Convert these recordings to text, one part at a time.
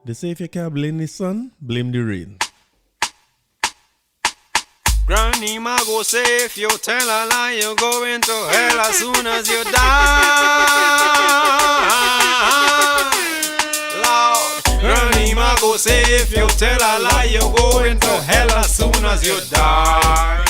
They say if you can't blame the sun, blame the rain. Granny Mago say if you tell a lie, you're going to hell as soon as you die. Lord, Granny Mago say if you tell a lie, you're going to hell as soon as you die.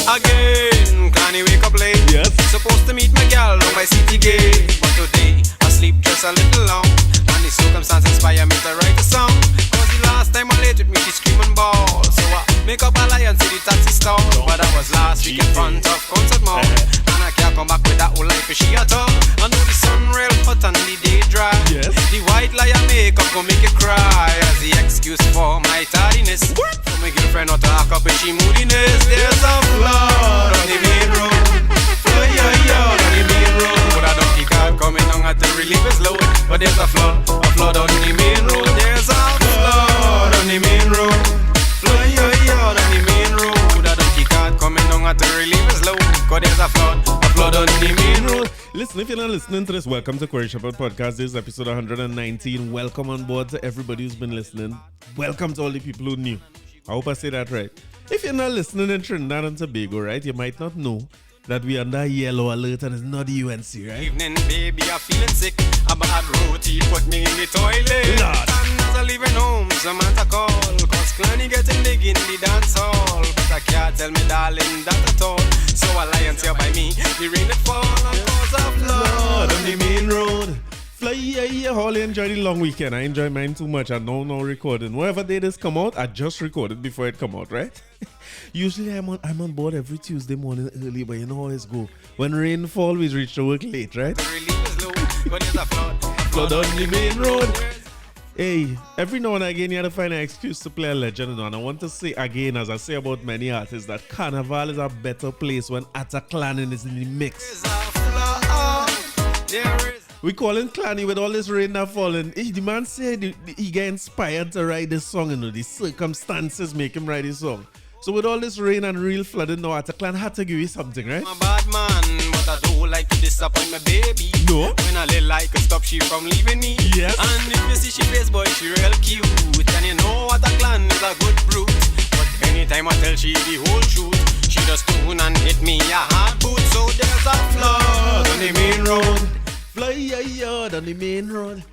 Again, Granny wake up late. Yes. Supposed to meet my gal down by City Gate, but today I sleep just a little long. And the circumstance inspire me to write a song. Cause the last time I late with me, she scream and ball. So I make up a lie and see the taxi stall. But that was last week in front of Concert Mall. And I can't come back with that old life for she at all. I know the sun real hot and the day dry. Yes. The white lie I make up go make you cry as the excuse for my tardiness. For my girlfriend not to hack up when she moodiness. There's a flood on the main road. On the main road. But I don't think I'm coming on at the relief is low. But there's a flood on the main road. There's a flood on the main road. On the main road. I don't think I'm coming on at the relief is low. Cause there's a flood on the main road. Listen, if you're not listening to this, welcome to Query Shepherd Podcast. This is episode 119. Welcome on board to everybody who's been listening. Welcome to all the people who knew. I hope I say that right. If you're not listening in Trinidad and Tobago, right, you might not know that we are under yellow alert and it's not the UNC, right? Evening, baby, I'm feeling sick. A bad roti put me in the toilet. Lord. And as I leaving home, Samantha call. Cause Clanny getting big in the dance hall. But I can't tell me darling that at all. So I lie and tear by me. The rain that fall and cause a flood On the main road. Fly, yeah, Holly enjoy the long weekend. I enjoy mine too much. I know no recording. Whatever day this come out, I just recorded before it come out, right? Usually I'm on board every Tuesday morning early, but you know how it go. When rain fall, we reach to work late, right? The relief is low, but there's a Flood on the main road. Hey, every now and again you have to find an excuse to play a legend, and I want to say again, as I say about many artists, that Carnival is a better place when Ataclanin is in the mix. There's a flood. There is. We calling Clanny with all this rain that falling. Hey, the man said he get inspired to write this song, you know, the circumstances make him write this song. So with all this rain and real flooding now, Ataclan had to give you something, right? I'm a bad man, but I don't like to disappoint my baby. No. When I lay like a stop, she from leaving me. Yes. And if you see she face, boy, she real cute. And you know what a clan is a good brute. But anytime I tell she the whole truth, she just tune and hit me a hard boot. So there's a flood on the main road. Fly on the main road.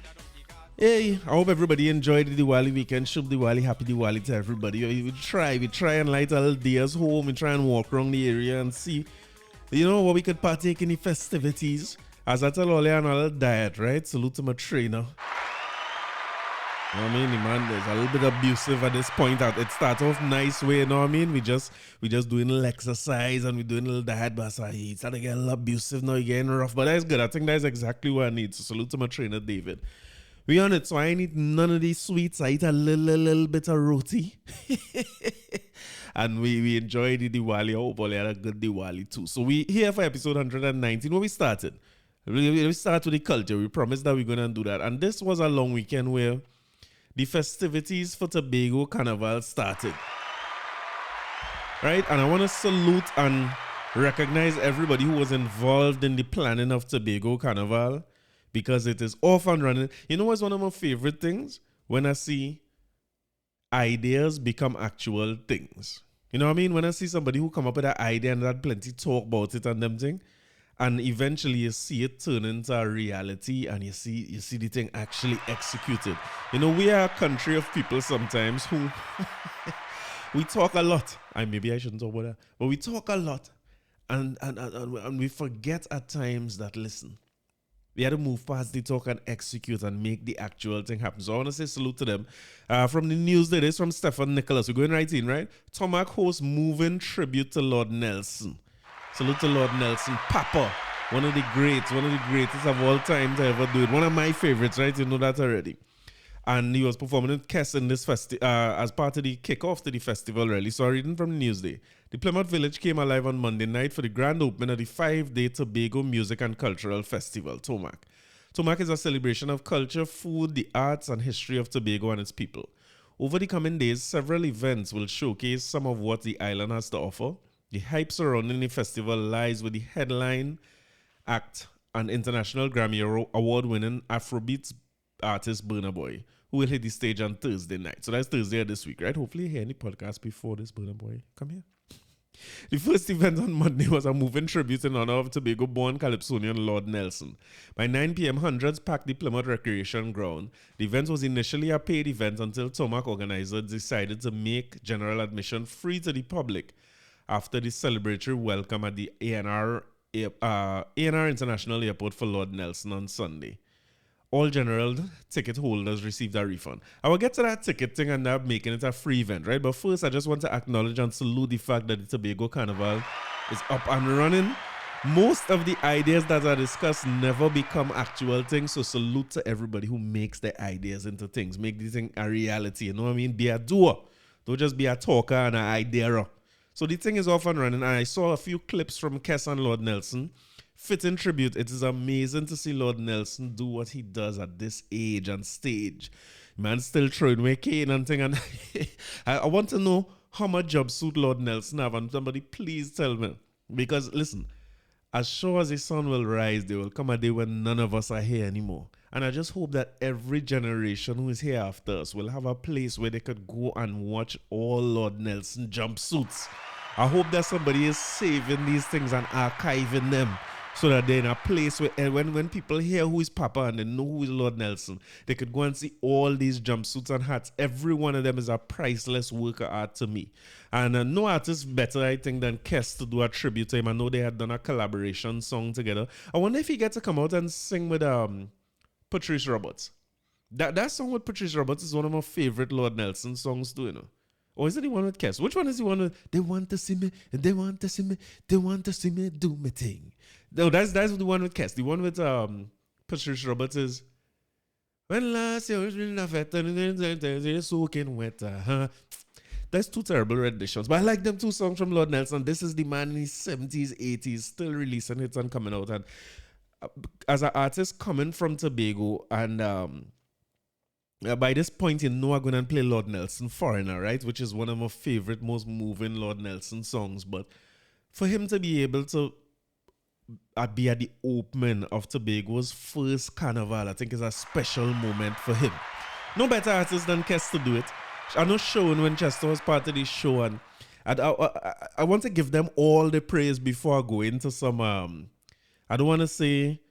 Hey, I hope everybody enjoyed the Diwali weekend. Shub Diwali, happy Diwali to everybody. We try and light a little days home. We try and walk around the area and see, you know, what we could partake in the festivities. As I tell Ole, on a little diet, right? Salute to my trainer. You know what I mean? The man is a little bit abusive at this point. It starts off nice way, you know what I mean? We just doing a little exercise and we doing a little diet, but he started to get a little abusive now, getting rough. But that's good. I think that's exactly what I need. So salute to my trainer, David. We on it, so I ain't eat none of these sweets. I eat a little bit of roti. And we enjoyed the Diwali. I hope all had a good Diwali too. So we here for episode 119 where we started. We start with the culture. We promised that we're going to do that. And this was a long weekend where the festivities for Tobago Carnival started. Right? And I want to salute and recognize everybody who was involved in the planning of Tobago Carnival, because it is off and running. You know what's one of my favorite things? When I see ideas become actual things. You know what I mean? When I see somebody who come up with an idea and had plenty talk about it and them thing, and eventually you see it turn into a reality and you see the thing actually executed. You know, we are a country of people sometimes who we talk a lot. Maybe I shouldn't talk about that, but we talk a lot and we forget at times that, listen, we had to move past the talk and execute and make the actual thing happen. So I want to say salute to them. From the news that is from Stephen Nicholas. We're going right in, right? Tomac hosts moving tribute to Lord Nelson. Salute to Lord Nelson. Papa, one of the greatest of all time to ever do it. One of my favorites, right? You know that already. And he was performing in Kess in this as part of the kickoff to the festival, really. So I'm reading from the Newsday. The Plymouth Village came alive on Monday night for the grand opening of the 5-day Tobago Music and Cultural Festival, Tomac. Tomac is a celebration of culture, food, the arts, and history of Tobago and its people. Over the coming days, several events will showcase some of what the island has to offer. The hype surrounding the festival lies with the headline act an international Grammy Award-winning Afrobeats artist, Burna Boy, who will hit the stage on Thursday night. So that's Thursday of this week, right? Hopefully you hear any podcast before this, Burna Boy. Come here. The first event on Monday was a moving tribute in honor of Tobago-born Calypsonian Lord Nelson. By 9 p.m., hundreds packed the Plymouth Recreation Ground. The event was initially a paid event until Tomac organizers decided to make general admission free to the public after the celebratory welcome at the A&R International Airport for Lord Nelson on Sunday. All general ticket holders received a refund. I will get to that ticket thing and that making it a free event, right? But first, I just want to acknowledge and salute the fact that the Tobago Carnival is up and running. Most of the ideas that are discussed never become actual things, so salute to everybody who makes their ideas into things. Make this thing a reality, you know what I mean? Be a doer. Don't just be a talker and an idea. So the thing is off and running, and I saw a few clips from Kes and Lord Nelson. Fitting tribute. It is amazing to see Lord Nelson do what he does at this age and stage. Man still throwing away cane and thing. And I want to know how much jumpsuit Lord Nelson have. And somebody please tell me. Because listen, as sure as the sun will rise, there will come a day when none of us are here anymore. And I just hope that every generation who is here after us will have a place where they could go and watch all Lord Nelson jumpsuits. I hope that somebody is saving these things and archiving them, so that they're in a place where when people hear who is Papa and they know who is Lord Nelson, they could go and see all these jumpsuits and hats. Every one of them is a priceless work of art to me. And no artist better, I think, than Kes to do a tribute to him. I know they had done a collaboration song together. I wonder if he gets to come out and sing with Patrice Roberts. That song with Patrice Roberts is one of my favorite Lord Nelson songs too, you know. Or is it the one with Kes? Which one is the one with, they want to see me, they want to see me, they want to see me do my thing? No, that's the one with Kes. The one with Patrice Roberts is, when last year was really fat and soaking wet. That's two terrible renditions. But I like them two songs from Lord Nelson. This is the man in his 70s, 80s, still releasing hits and coming out. And as an artist coming from Tobago, and by this point, you know I'm going to play Lord Nelson Foreigner, right? Which is one of my favorite, most moving Lord Nelson songs. But for him to be able to be at the opening of Tobago's first carnival, I think is a special moment for him. No better artist than Kes to do it. I know Sean Winchester was part of the show, and I want to give them all the praise before I go into some, I don't want to say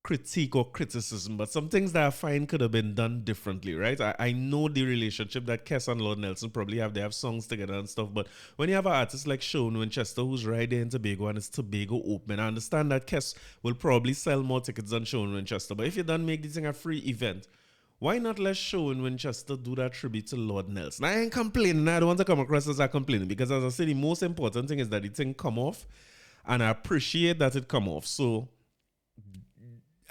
critique or criticism, but some things that I find could have been done differently, right? I know the relationship that Kes and Lord Nelson probably have. They have songs together and stuff, but when you have an artist like Sean Winchester who's right there in Tobago and it's Tobago open, I understand that Kes will probably sell more tickets than Sean Winchester, but if you don't make this thing a free event, why not let Sean Winchester do that tribute to Lord Nelson? I ain't complaining. I don't want to come across as I complaining, because as I say, the most important thing is that the thing come off, and I appreciate that it come off. So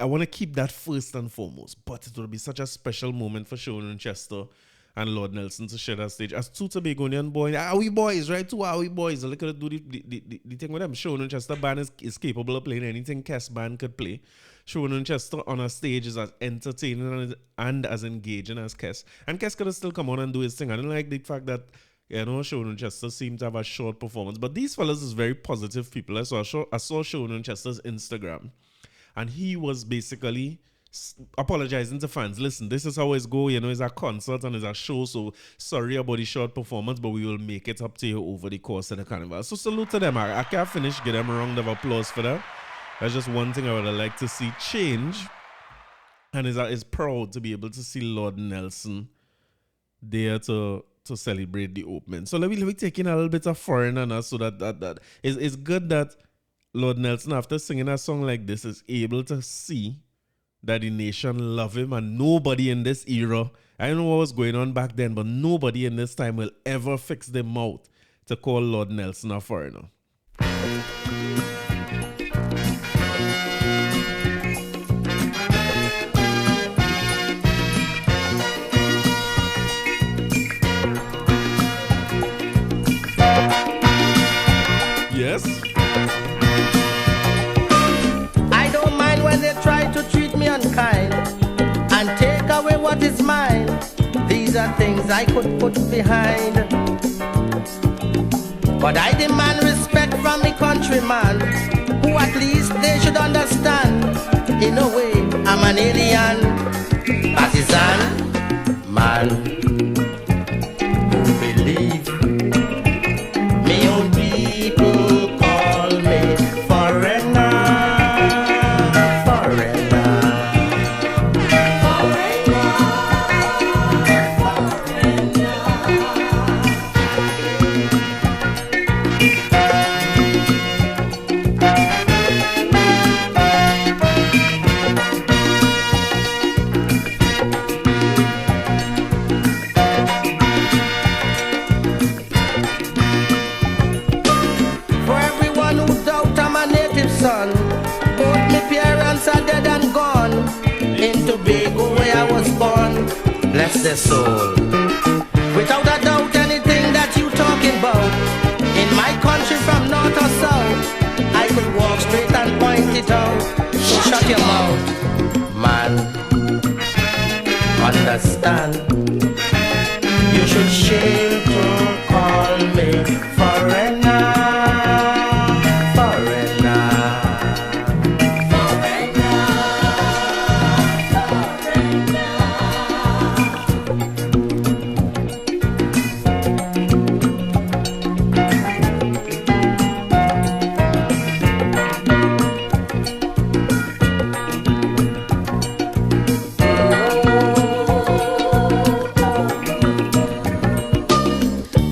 I want to keep that first and foremost, but it will be such a special moment for Sean Winchester and Lord Nelson to share that stage as two Tobagonian boys. Are we boys, right? Two are we boys. Look at do the thing with them. Sean Winchester band is capable of playing anything Kes band could play. Sean Winchester on a stage is as entertaining and as engaging as Kes. And Kes could still come on and do his thing. I don't like the fact that, you know, Sean Winchester seemed to have a short performance. But these fellas is very positive people. I saw Sean Winchester's Instagram, and he was basically apologizing to fans. Listen, this is how it's go. You know, it's a concert and it's a show, so sorry about the short performance, but we will make it up to you over the course of the carnival. So salute to them. I can't finish. Give them a round of applause for that. That's just one thing I would like to see change, and is proud to be able to see Lord Nelson there to celebrate the opening. So let me take in a little bit of foreign on us, so that it's good that Lord Nelson, after singing a song like this, is able to see that the nation love him, and nobody in this era, I don't know what was going on back then, but nobody in this time will ever fix their mouth to call Lord Nelson a foreigner. Yes? I don't mind when they try to treat me unkind and take away what is mine. These are things I could put behind. But I demand respect from the countryman who at least they should understand. In a way, I'm an alien, partisan man who believe. Me own people call me foreigner, foreigner. For everyone who doubt I'm a native son, both my parents are dead and gone. In Tobago where I was born, bless their soul. Without a doubt, anything that you talking about, in my country from north or south, I could walk straight and point it out. Shut your mouth, man. Understand. You should shame to call me foreigner, foreigner.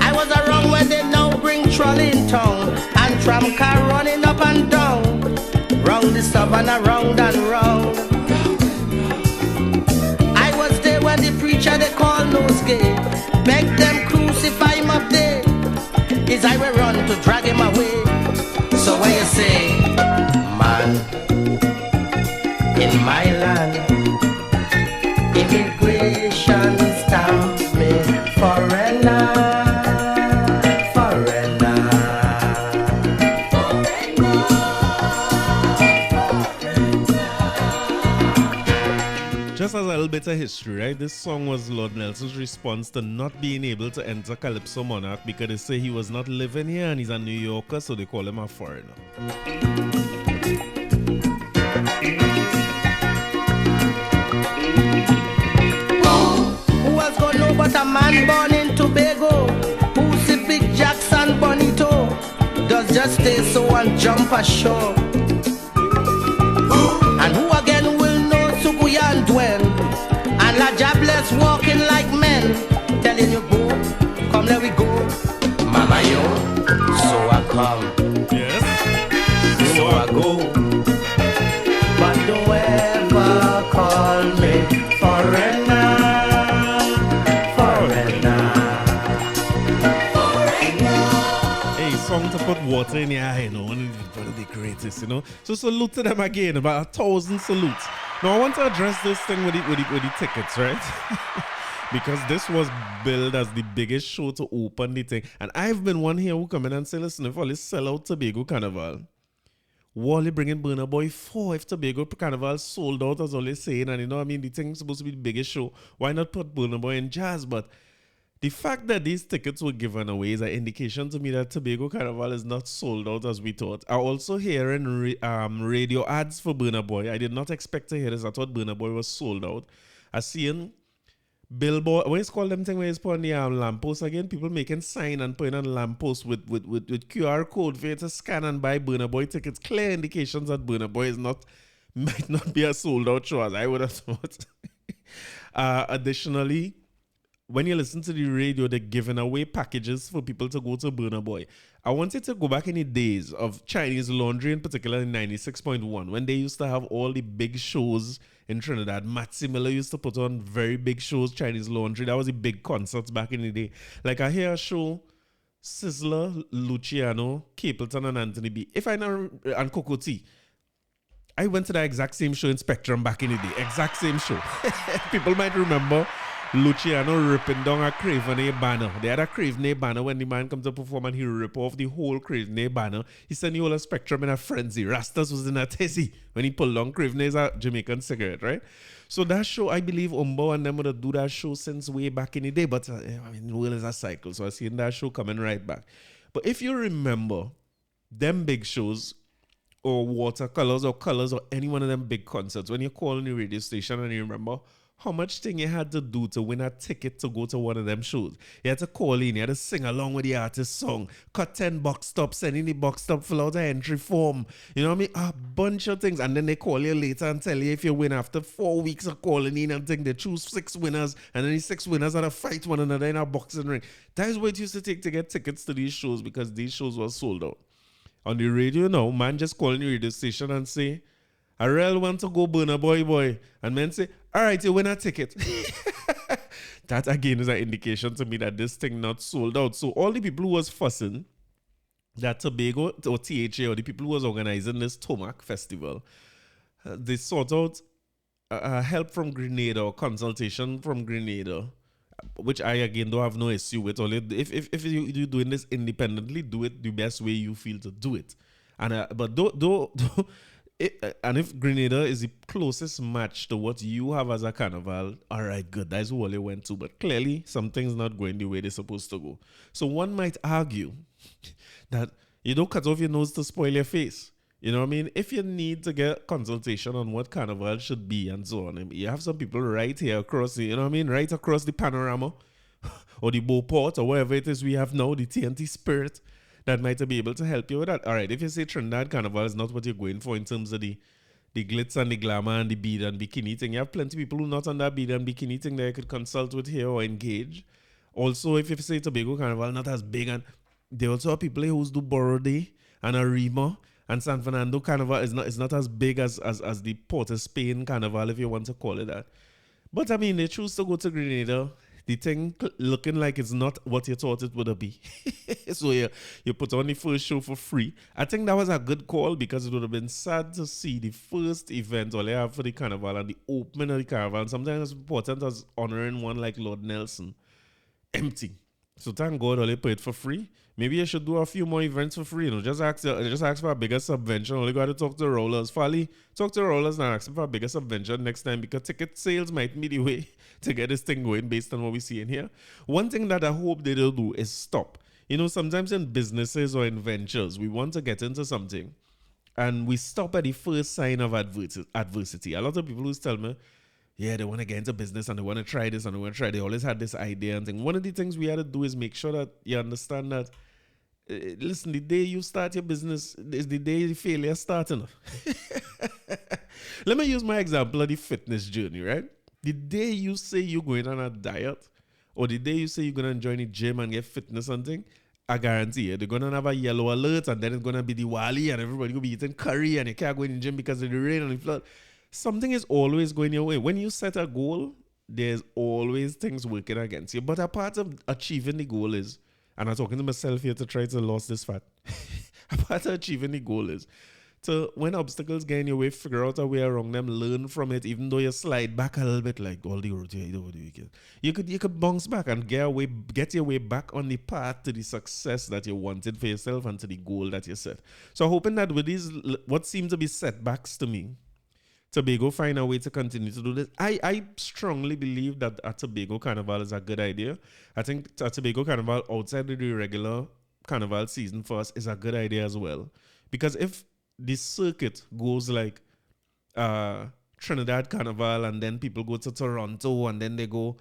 I was around when they now bring trolley in town, and tram car running up and down, round the savannah, round and round. I was there when the preacher they call Nosegay, beg them crucify him up there. His I will run to drag him away. So when you say, man, in my land, immigration stamp me foreigner, foreigner. Just as a little bit of history, right? This song was Lord Nelson's response to not being able to enter Calypso Monarch because they say he was not living here and he's a New Yorker, so they call him a foreigner. Who else gonna know but a man born in Tobago, who see Big Jackson Bonito, does just stay so and jump ashore. And who again will know Sukuya and Dwen, and La Jabless walking like men, telling you go, come let we go, mama yo, so I come, Yes? so I go, but don't ever call me foreigner, foreigner. Hey, song to put water in your eye, you know, one of the greatest, you know. So salute to them again, about 1,000 salutes. Now I want to address this thing with the tickets, right? Because this was billed as the biggest show to open the thing. And I've been one here who come in and say, listen, if all this sell out Tobago Carnival, Wally bringing Burna Boy 4 if Tobago Carnival sold out, as always saying, and you know, I mean, the thing's supposed to be the biggest show. Why not put Burna Boy in jazz? But the fact that these tickets were given away is an indication to me that Tobago Carnival is not sold out as we thought. I also hearing radio ads for Burna Boy. I did not expect to hear this. I thought Burna Boy was sold out. I seen billboard, what is called them thing where it's put on the lamppost again? People making sign and putting on lamppost with QR code for you to scan and buy Burna Boy tickets. Clear indications that Burna Boy is might not be a sold out show as I would have thought. Additionally, when you listen to the radio, they're giving away packages for people to go to Burna Boy. I wanted to go back in the days of Chinese Laundry, in particular in 96.1, when they used to have all the big shows in Trinidad. Matt Miller used to put on very big shows, Chinese Laundry. That was the big concerts back in the day. Like I hear a show, Sizzler, Luciano, Capleton, and Anthony B. If I know, and Coco T. I went to the exact same show in Spectrum back in the day. Exact same show. People might remember Luciano ripping down a Craven A banner. They had a Craven A banner when the man comes to perform and he rip off the whole Craven A banner. He sent the whole Spectrum in a frenzy. Rastas was in a tizzy when he pulled down Craven A's a Jamaican cigarette, right? So that show, I believe Umbo and them would do that show since way back in the day. But I mean, the world is a cycle. So I seen that show coming right back. But if you remember, them big shows or watercolors or colors or any one of them big concerts, when you call in the radio station and you remember how much thing you had to do to win a ticket to go to one of them shows. You had to call in, you had to sing along with the artist's song, cut 10 box stops, send in the box stop, fill out an entry form. You know what I mean? A bunch of things. And then they call you later and tell you if you win after 4 weeks of calling in and thing. They choose 6 winners, and then the 6 winners had to fight one another in a boxing ring. That is what it used to take to get tickets to these shows, because these shows were sold out. On the radio now, man just calling the radio station and say, I really want to go burn a boy. And men say, all right, you win a ticket. That again is an indication to me that this thing not sold out. So all the people who was fussing that Tobago or THA or the people who was organizing this Tomac festival, they sought out help from Grenada or consultation from Grenada, which I again don't have no issue with. Only if you're doing this independently, do it the best way you feel to do it. And but and if Grenada is the closest match to what you have as a carnival, all right, good. That's all they went to. But clearly, something's not going the way they're supposed to go. So one might argue that you don't cut off your nose to spoil your face. You know what I mean? If you need to get consultation on what carnival should be and so on, you have some people right here across the, you know what I mean? Right across the panorama or the Beauport or wherever it is we have now, the TNT Spirit, that might be able to help you with that. All right, if you say Trinidad Carnival is not what you're going for in terms of the glitz and the glamour and the bead and bikini thing, you have plenty of people who are not on that bead and bikini thing that you could consult with here or engage. Also, if you say Tobago Carnival, not as big, and there also are people who do Borode and Arima, and San Fernando Carnival is not as big as the Port of Spain Carnival, if you want to call it that. But I mean, they choose to go to Grenada. The thing looking like it's not what you thought it would be. So you put on the first show for free. I think that was a good call, because it would have been sad to see the first event all they have for the carnival and the opening of the carnival, and sometimes as important as honoring one like Lord Nelson, empty. So thank God all they put it for free. Maybe you should do a few more events for free. You know, just ask for a bigger subvention. Only got to talk to Rollers. Fally, talk to Rollers and ask for a bigger subvention next time, because ticket sales might be the way to get this thing going based on what we see in here. One thing that I hope they don't do is stop. You know, sometimes in businesses or in ventures, we want to get into something and we stop at the first sign of adversity. A lot of people who tell me, yeah, they want to get into business and they want to try this and they want to try. They always had this idea and thing. One of the things we had to do is make sure that you understand that, listen, the day you start your business is the day the failure starting. Let me use my example of the fitness journey, right? The day you say you're going on a diet, or the day you say you're going to join the gym and get fitness and thing, I guarantee you, they're going to have a yellow alert, and then it's going to be Diwali and everybody going to be eating curry and you can't go in the gym because of the rain and the flood. Something is always going your way. When you set a goal, there's always things working against you. But a part of achieving the goal is, and I'm talking to myself here to try to lose this fat, a part of achieving the goal is to, when obstacles get in your way, figure out a way around them, learn from it, even though you slide back a little bit, like all the roads you could bounce back and get your way back on the path to the success that you wanted for yourself and to the goal that you set. So hoping that with these, what seem to be setbacks to me, Tobago find a way to continue to do this. I strongly believe that a Tobago Carnival is a good idea. I think a Tobago Carnival outside of the regular Carnival season for us is a good idea as well. Because if the circuit goes like Trinidad Carnival, and then people go to Toronto, and then they go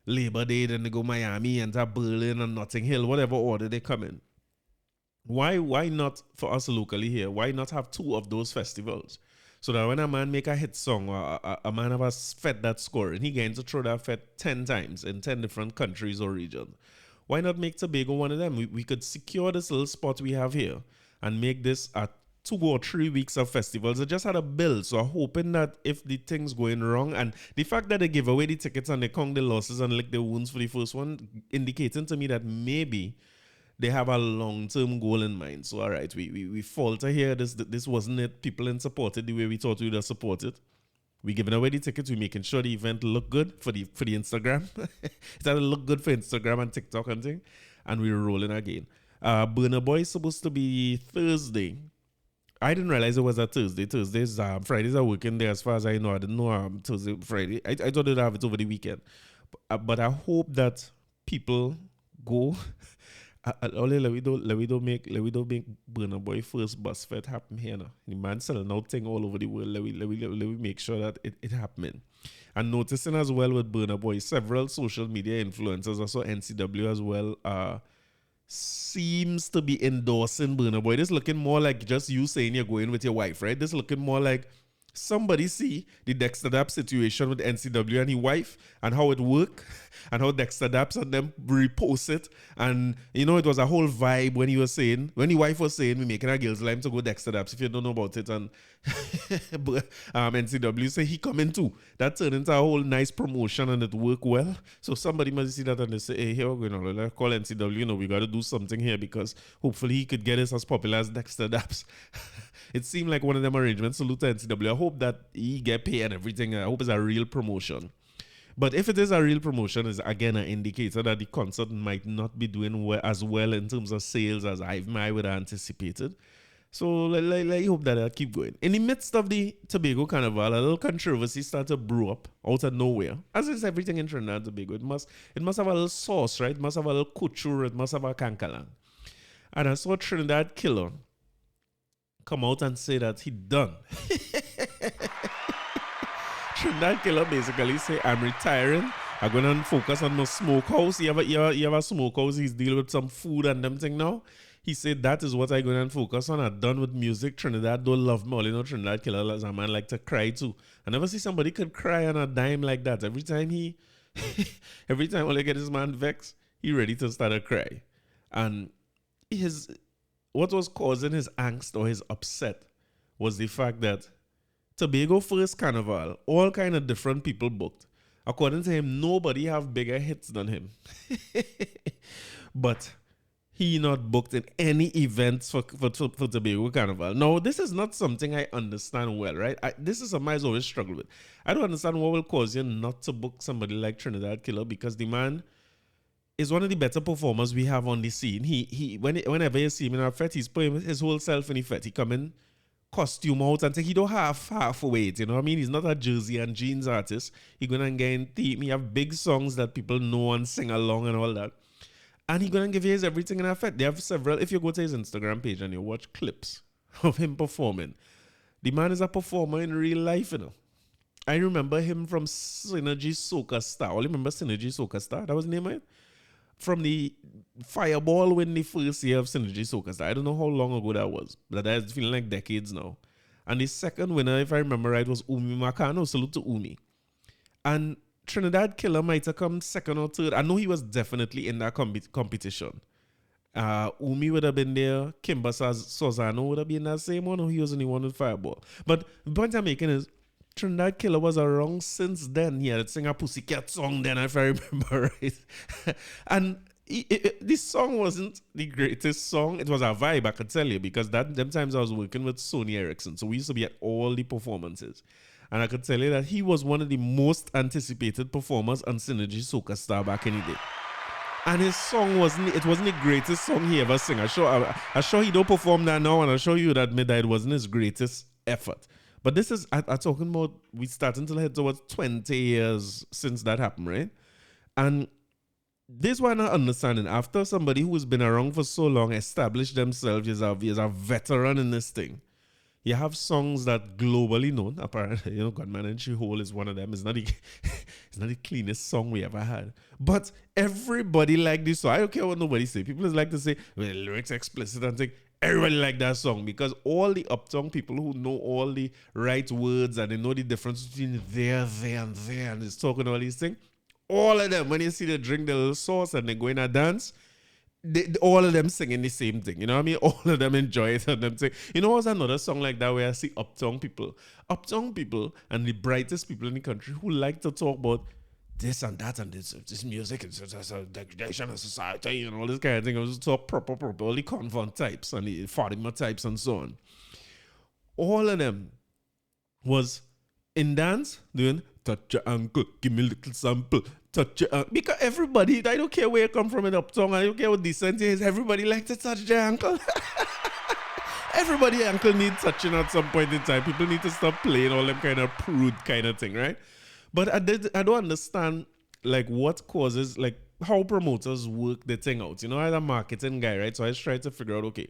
Labor Day, then they go Miami, and to Berlin and Notting Hill, whatever order they come in. Why not for us locally here? Why not have 2 of those festivals? So that when a man make a hit song, or a man have a fet that score, and he gets to throw that fet 10 times in 10 different countries or regions, why not make Tobago one of them? We could secure this little spot we have here and make this a 2 or 3 weeks of festivals. I just had a bill, so I'm hoping that if the thing's going wrong, and the fact that they give away the tickets and they count the losses and lick the wounds for the first one, indicating to me that maybe they have a long-term goal in mind. So all right, we falter here. This wasn't it. People didn't support it the way we thought we would have supported. We giving away the tickets. We making sure the event look good for the Instagram. It had to look good for Instagram and TikTok and thing. And we're rolling again. Burner Boy is supposed to be Thursday. I didn't realize it was a Thursday. Thursdays, Fridays are working there as far as I know. I didn't know Thursday, Friday. I thought they'd have it over the weekend. But I hope that people go Only let we don't make Burna Boy first bus fete happen here now. The man selling out thing all over the world. Let we make sure that it happening. And noticing as well with Burna Boy, several social media influencers, also NCW as well, seems to be endorsing Burna Boy. This looking more like just you saying you're going with your wife, right? This looking more like somebody see the Dexter Dapp situation with NCW and his wife and how it worked and how Dexter Dapp and them repost it. And you know, it was a whole vibe when his wife was saying, we making our girls lime to go Dexter Dapp, if you don't know about it. And NCW say he coming too. That turned into a whole nice promotion and it worked well. So somebody must see that and they say, hey, here we're going to call NCW, you know, we got to do something here because hopefully he could get us as popular as Dexter Dapp's. It seemed like one of them arrangements. Salute to NCW. I hope that he get paid and everything. I hope it's a real promotion. But if it is a real promotion, it's again an indicator that the concert might not be doing as well in terms of sales as I would have anticipated. So I hope that keep going. In the midst of the Tobago Carnival, a little controversy started to brew up out of nowhere. As is everything in Trinidad and Tobago. It must have a little sauce, right? It must have a little couture. It must have a kankalan. And I saw Trinidad Killer come out and say that he done. Trinidad Killer basically say, I'm retiring. I'm going to focus on my smokehouse. You have a smokehouse. He's dealing with some food and them thing now. He said, that is what I'm going to focus on. I'm done with music. Trinidad don't love me. You know, Trinidad Killer as a man like to cry too. I never see somebody could cry on a dime like that. Every time when I get this man vexed, he ready to start a cry. And what was causing his angst or his upset was the fact that Tobago first carnival, all kind of different people booked. According to him, nobody have bigger hits than him. But he not booked in any events for Tobago Carnival. Now, this is not something I understand well, right? This is something I always struggle with. I don't understand what will cause you not to book somebody like Trinidad Killer, because the man is one of the better performers we have on the scene. Whenever you see him in a fete, he's putting his whole self in the fete. He come in costume out and say he don't half weight, you know what I mean? He's not a jersey and jeans artist. He gonna get in theme. He have big songs that people know and sing along and all that. And he gonna give you his everything in a fete. They have several. If you go to his Instagram page and you watch clips of him performing, the man is a performer in real life, you know. I remember him from Synergy Soca Star. You remember Synergy Soca Star? That was the name of it? From the Fireball when the first year of Synergy Soca Star. I don't know how long ago that was, but that's feeling like decades now. And the second winner, if I remember right, was Umi Makano. Salute to Umi. And Trinidad Killer might have come second or third. I know he was definitely in that competition. Umi would have been there. Kimba Sozano would have been that same one, or he was only one with Fireball. But the point I'm making is, Trinidad Killer was around since then. He had sing a Pussycat song then, if I remember right. And this song wasn't the greatest song. It was a vibe, I could tell you, because them times I was working with Sony Ericsson. So we used to be at all the performances. And I could tell you that he was one of the most anticipated performers on Synergy Soca Star back in the day. And his song wasn't the greatest song he ever sang. I'm sure he don't perform that now, and I'm sure you would admit that it wasn't his greatest effort. But this is, I'm talking about, we starting to head towards 20 years since that happened, right? And this one I'm understanding. After somebody who's been around for so long established themselves as a veteran in this thing, you have songs that globally known. Apparently, you know, Godman and She-Hole is one of them. It's not the cleanest song we ever had. But everybody like this song. I don't care what nobody say. People just like to say, well, the lyrics explicit and think, everybody like that song, because all the uptown people who know all the right words and they know the difference between there, and there, and it's talking all these things, all of them, when you see they drink the little sauce and they go in a dance, all of them singing the same thing. You know what I mean? All of them enjoy it and them say, you know what's another song like that where I see uptown people and the brightest people in the country who like to talk about this and that and this music is a degradation of society and all this kind of thing. I was talk proper, all the convent types and the Fatima types and so on. All of them was in dance doing touch your ankle, give me a little sample, touch your ankle. Because everybody, I don't care where you come from in uptown, I don't care what decent is, everybody likes to touch their ankle. Everybody ankle needs touching at some point in time. People need to stop playing all them kind of prude kind of thing, right? But I don't understand, like, what causes, like, how promoters work the thing out. You know, I'm a marketing guy, right? So I just try to figure out, okay,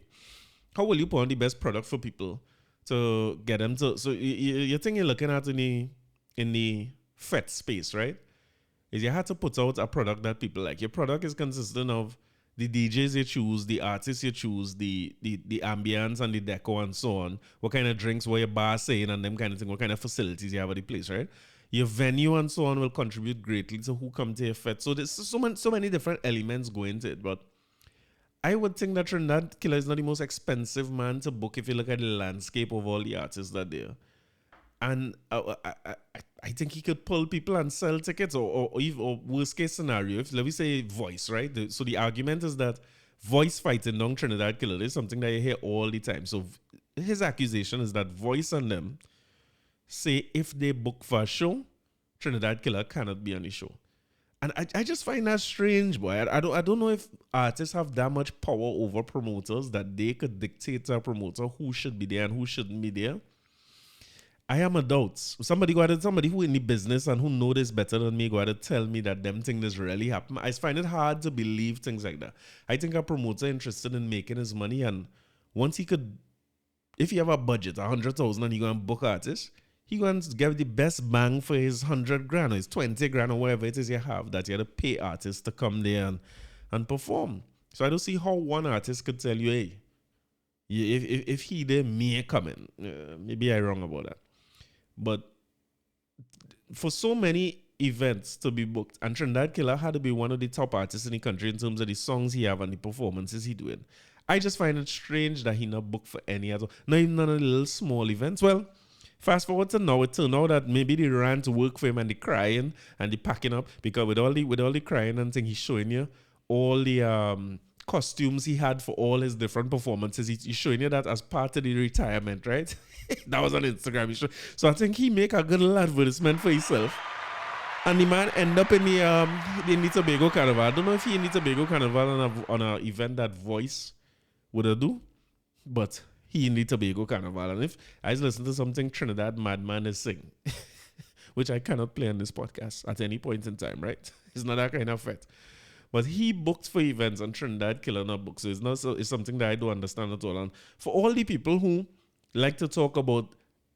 how will you put on the best product for people to get them to? So you think you're looking at in the FET space, right? Is you had to put out a product that people like. Your product is consistent of the DJs you choose, the artists you choose, the ambience and the decor and so on. What kind of drinks, what your bar saying and them kind of thing. What kind of facilities you have at the place, right? Your venue and so on will contribute greatly to who come to your FET. So there's so many different elements go into it. But I would think that Trinidad Killer is not the most expensive man to book if you look at the landscape of all the artists that there. And I think he could pull people and sell tickets, or worst case scenario, if let me say Voice, right? So the argument is that Voice fighting down Trinidad Killer is something that you hear all the time. So his accusation is that Voice and them say if they book for a show, Trinidad Killer cannot be on the show. And I just find that strange, boy. I don't know if artists have that much power over promoters that they could dictate to a promoter who should be there and who shouldn't be there. I am a doubt. Somebody who in the business and who know this better than me go to tell me that them things really happen. I find it hard to believe things like that. I think a promoter interested in making his money, and once he could, if you have a budget, 100,000, and you go and book artists, he going to get the best bang for his 100 grand or his 20 grand or whatever it is you have that you have to pay artists to come there and perform. So I don't see how one artist could tell you, hey, if he did, me coming. Maybe I'm wrong about that. But for so many events to be booked, and Trinidad Killer had to be one of the top artists in the country in terms of the songs he have and the performances he doing. I just find it strange that he not booked for any other, not even none of the little small events. Well, fast forward to now, it turned out that maybe they ran to work for him and the crying and the packing up, because with all the crying and thing, he's showing you all the costumes he had for all his different performances. He's showing you that as part of the retirement, right? That was on Instagram. So I think he make a good little advertisement for himself. And the man end up in the Tobago Carnival. I don't know if he in the Tobago Carnival on an event that Voice would do, but he in the Tobago Carnival. And if I listen to something Trinidad Madman is sing, which I cannot play on this podcast at any point in time, right? It's not that kind of FET. But he booked for events and Trinidad Killer not booked. So it's something that I don't understand at all. And for all the people who like to talk about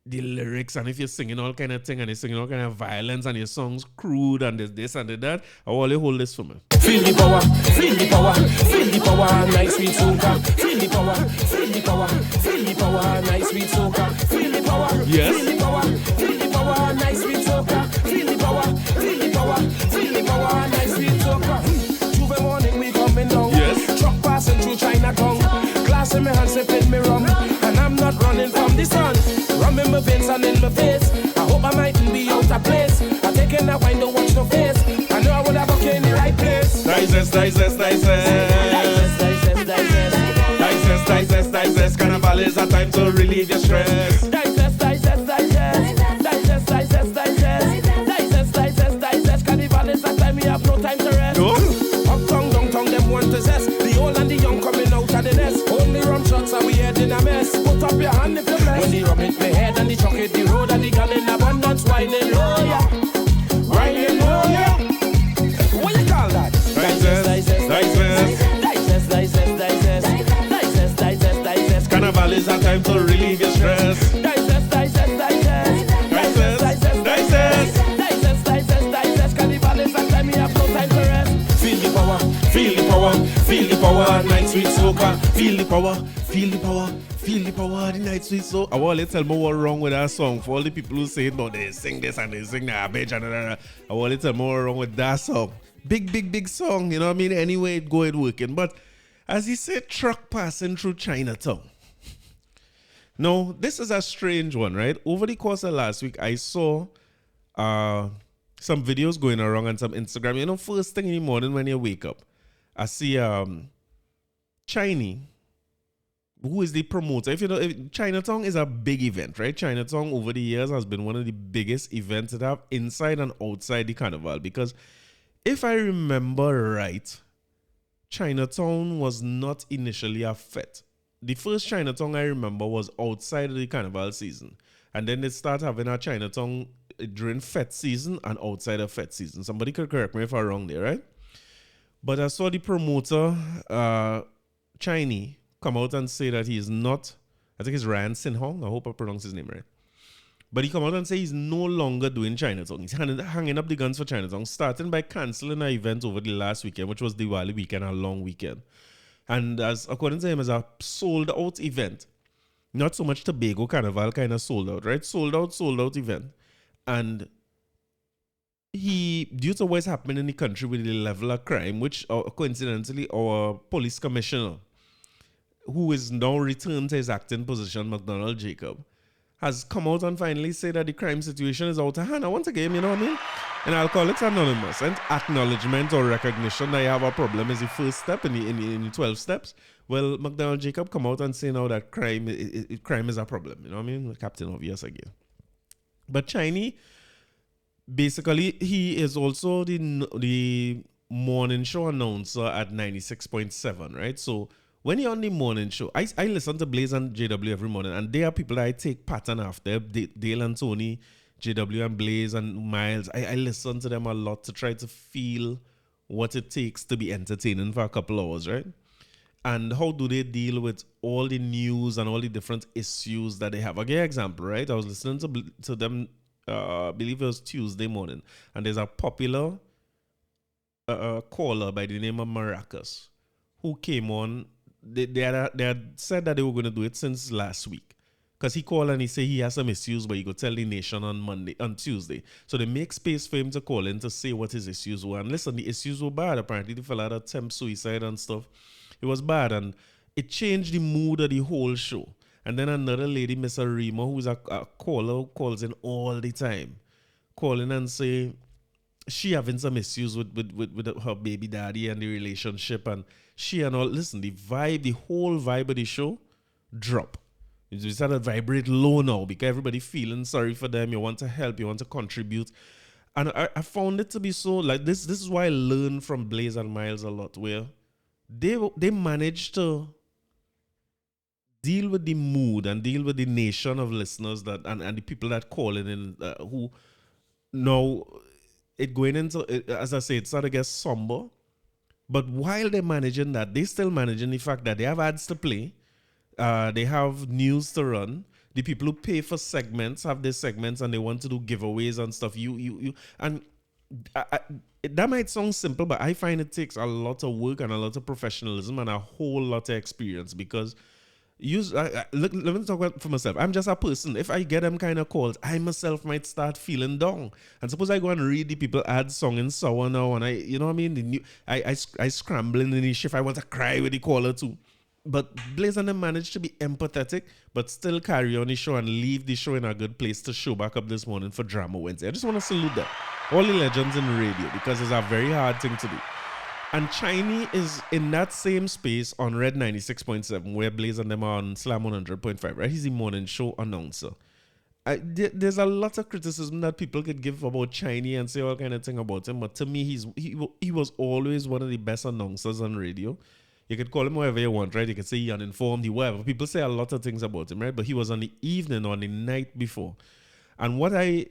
the lyrics, and if you're singing all kind of thing and you're singing all kind of violence and your songs crude and there's this and that, I want you hold this for me. Feel the power, feel the power, feel the power, nice sweet soca. Feel the power, feel the power, feel the power, nice sweet soca. Feel the power, yes. Feel the power, feel the power, nice sweet soca. Feel the power, feel the power, feel the power, nice sweet soca. Tuesday morning we coming down. Yes. Truck passing through Chinatown. Glass in my hand, sipping me rum, and I'm not running from the sun. Rum in my veins and in my face. I hope I mightn't be out of place. I'm taking that wine, don't watch no face. I know I would have in the right place. Digest. Carnival is a time to relieve your stress. Digest. Carnival is a time we have no time to rest. Uptown, downtown, them want to zest. The old and the young coming out of the nest. Only rum shots and we head in a mess. Put up your hand if you're blessed. When the rum hit my head and the truck hit the road and the gun in abundance, whining low, yeah. Whining low, yeah. What you call that? Digest. Carnival is a time to relieve your stress. Digest. Carnival is a time we have no time to rest. Feel the power, feel the power, feel the power, night sweet soca. Feel the power, feel the power, feel the power, the night sweet soca. I want to tell me what's wrong with that song. For all the people who say, no, they sing this and they sing that, bitch, and I want to tell me what's wrong with that song. Big song, you know what I mean? Anyway, it go it working. But as he said, truck passing through Chinatown. Now, this is a strange one, right? Over the course of last week, I saw some videos going around on some Instagram. You know, first thing in the morning when you wake up, I see Chinese, who is the promoter. If you know, Chinatown is a big event, right? Chinatown over the years has been one of the biggest events that have inside and outside the carnival. Because if I remember right, Chinatown was not initially a FET. The first Chinatown I remember was outside of the carnival season. And then they start having a Chinatown during FET season and outside of FET season. Somebody could correct me if I'm wrong there, right? But I saw the promoter, Chinese, come out and say that he is not, I think it's Ryan Sinhong, I hope I pronounce his name right. But he come out and say he's no longer doing Chinatown. He's hanging up the guns for Chinatown, starting by cancelling an event over the last weekend, which was Diwali weekend, a long weekend. And as according to him, as a sold out event. Not so much Tobago Carnival kind of sold out, right? Sold out event. And he, due to what's happening in the country with the level of crime, which coincidentally our police commissioner, who is now returned to his acting position, McDonald Jacob, has come out and finally said that the crime situation is out of hand. And once again, you know what I mean? And I'll call it anonymous. And acknowledgement or recognition that you have a problem is the first step in the 12 steps. Well, McDonald Jacob come out and say now that crime is a problem. You know what I mean? Captain Obvious again. But Chinese, basically, he is also the morning show announcer at 96.7, right? So when you're on the morning show, I listen to Blaze and JW every morning, and they are people that I take pattern after. Dale and Tony, JW and Blaze and Miles. I listen to them a lot to try to feel what it takes to be entertaining for a couple hours, right? And how do they deal with all the news and all the different issues that they have? I'll give you an example, right? I was listening to them, I believe it was Tuesday morning, and there's a popular caller by the name of Maracas who came on. They had said that they were going to do it since last week. Because he called and he said he has some issues, but he could tell the nation on Tuesday. So they make space for him to call in to say what his issues were. And listen, the issues were bad. Apparently, the fella had attempt suicide and stuff. It was bad, and it changed the mood of the whole show. And then another lady, Miss Arima, who's a caller, calls in all the time, calling and say she having some issues with her baby daddy and the relationship, and she and all. Listen, the whole vibe of the show drop. You started to vibrate low now because everybody feeling sorry for them. You want to help, you want to contribute. And I found it to be so, like, this is why I learned from Blaze and Miles a lot, where they managed to deal with the mood and deal with the nation of listeners that and the people that call in who now it going into as I say, it started to get somber, but while they're managing that, they still managing the fact that they have ads to play, they have news to run. The people who pay for segments have their segments and they want to do giveaways and stuff. And that might sound simple, but I find it takes a lot of work and a lot of professionalism and a whole lot of experience because let me talk about for myself. I'm just a person. If I get them kind of calls, I myself might start feeling down. And suppose I go and read the people add song in sour now, and you know what I mean? I scrambling in the shift. I want to cry with the caller too. But Blaze and them managed to be empathetic, but still carry on the show and leave the show in a good place to show back up this morning for Drama Wednesday. I just want to salute them. All the legends in radio, because it's a very hard thing to do. And Chinese is in that same space on Red 96.7, where Blaze and them are on Slam 100.5, right? He's the morning show announcer. There's a lot of criticism that people could give about Chinese and say all kind of thing about him, but to me, he was always one of the best announcers on radio. You could call him whatever you want, right? You could say he uninformed, he whatever. People say a lot of things about him, right? But he was on the evening, on the night before. And the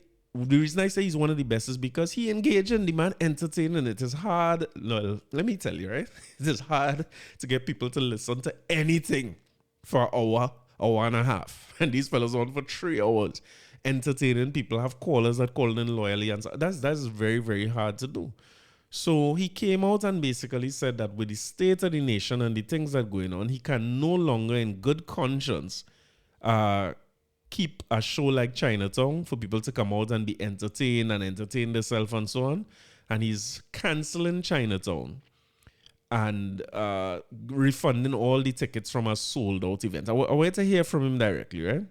reason I say he's one of the best is because he engaged in the man entertaining. It is hard. No, let me tell you, right? It is hard to get people to listen to anything for an hour and a half. And these fellas on for 3 hours entertaining people, have callers that call in loyally. And so that's very, very hard to do. So he came out and basically said that with the state of the nation and the things that are going on, he can no longer in good conscience keep a show like Chinatown for people to come out and be entertained and entertain themselves and so on. And he's cancelling Chinatown and refunding all the tickets from a sold-out event. I want to hear from him directly, right?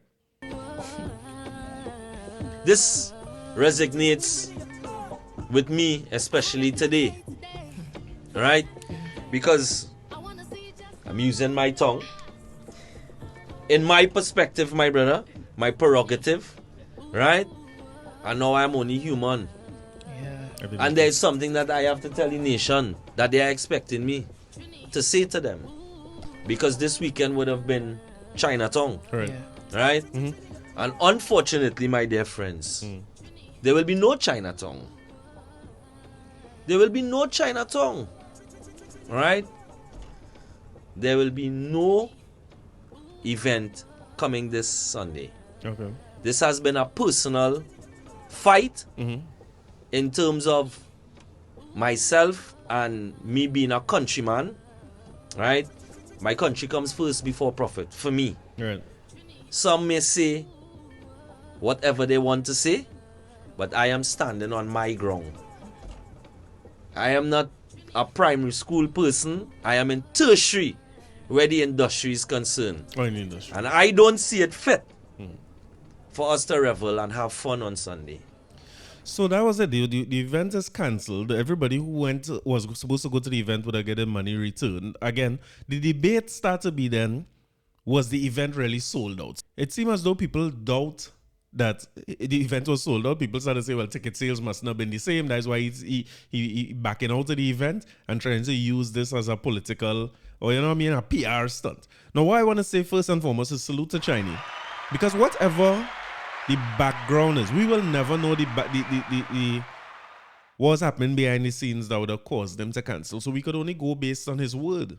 This resonates with me, especially today, right? Because I'm using my tongue. In my perspective, my brother, my prerogative, right? And now I'm only human. Yeah. And there's something that I have to tell the nation that they are expecting me to say to them. Because this weekend would have been Chinatown, right? Mm-hmm. And unfortunately, my dear friends, there will be no Chinatown. There will be no Chinatown. Alright? There will be no event coming this Sunday. Okay. This has been a personal fight in terms of myself and me being a countryman. Right? My country comes first before profit for me. Right. Some may say whatever they want to say, but I am standing on my ground. I am not a primary school person. I am in tertiary, where the industry is concerned. Oh, in the industry. And I don't see it fit for us to revel and have fun on Sunday. So that was it. The event is cancelled. Everybody who was supposed to go to the event would have getting money returned. Again, the debate started to be then, was the event really sold out? It seemed as though people doubt that the event was sold out. People started to say, well, ticket sales must not have been the same. That's why he backing out of the event and trying to use this as a political, or you know what I mean, a PR stunt. Now, what I want to say first and foremost is salute to Chinese. Because whatever the background is, we will never know the what's happening behind the scenes that would have caused them to cancel. So we could only go based on his word.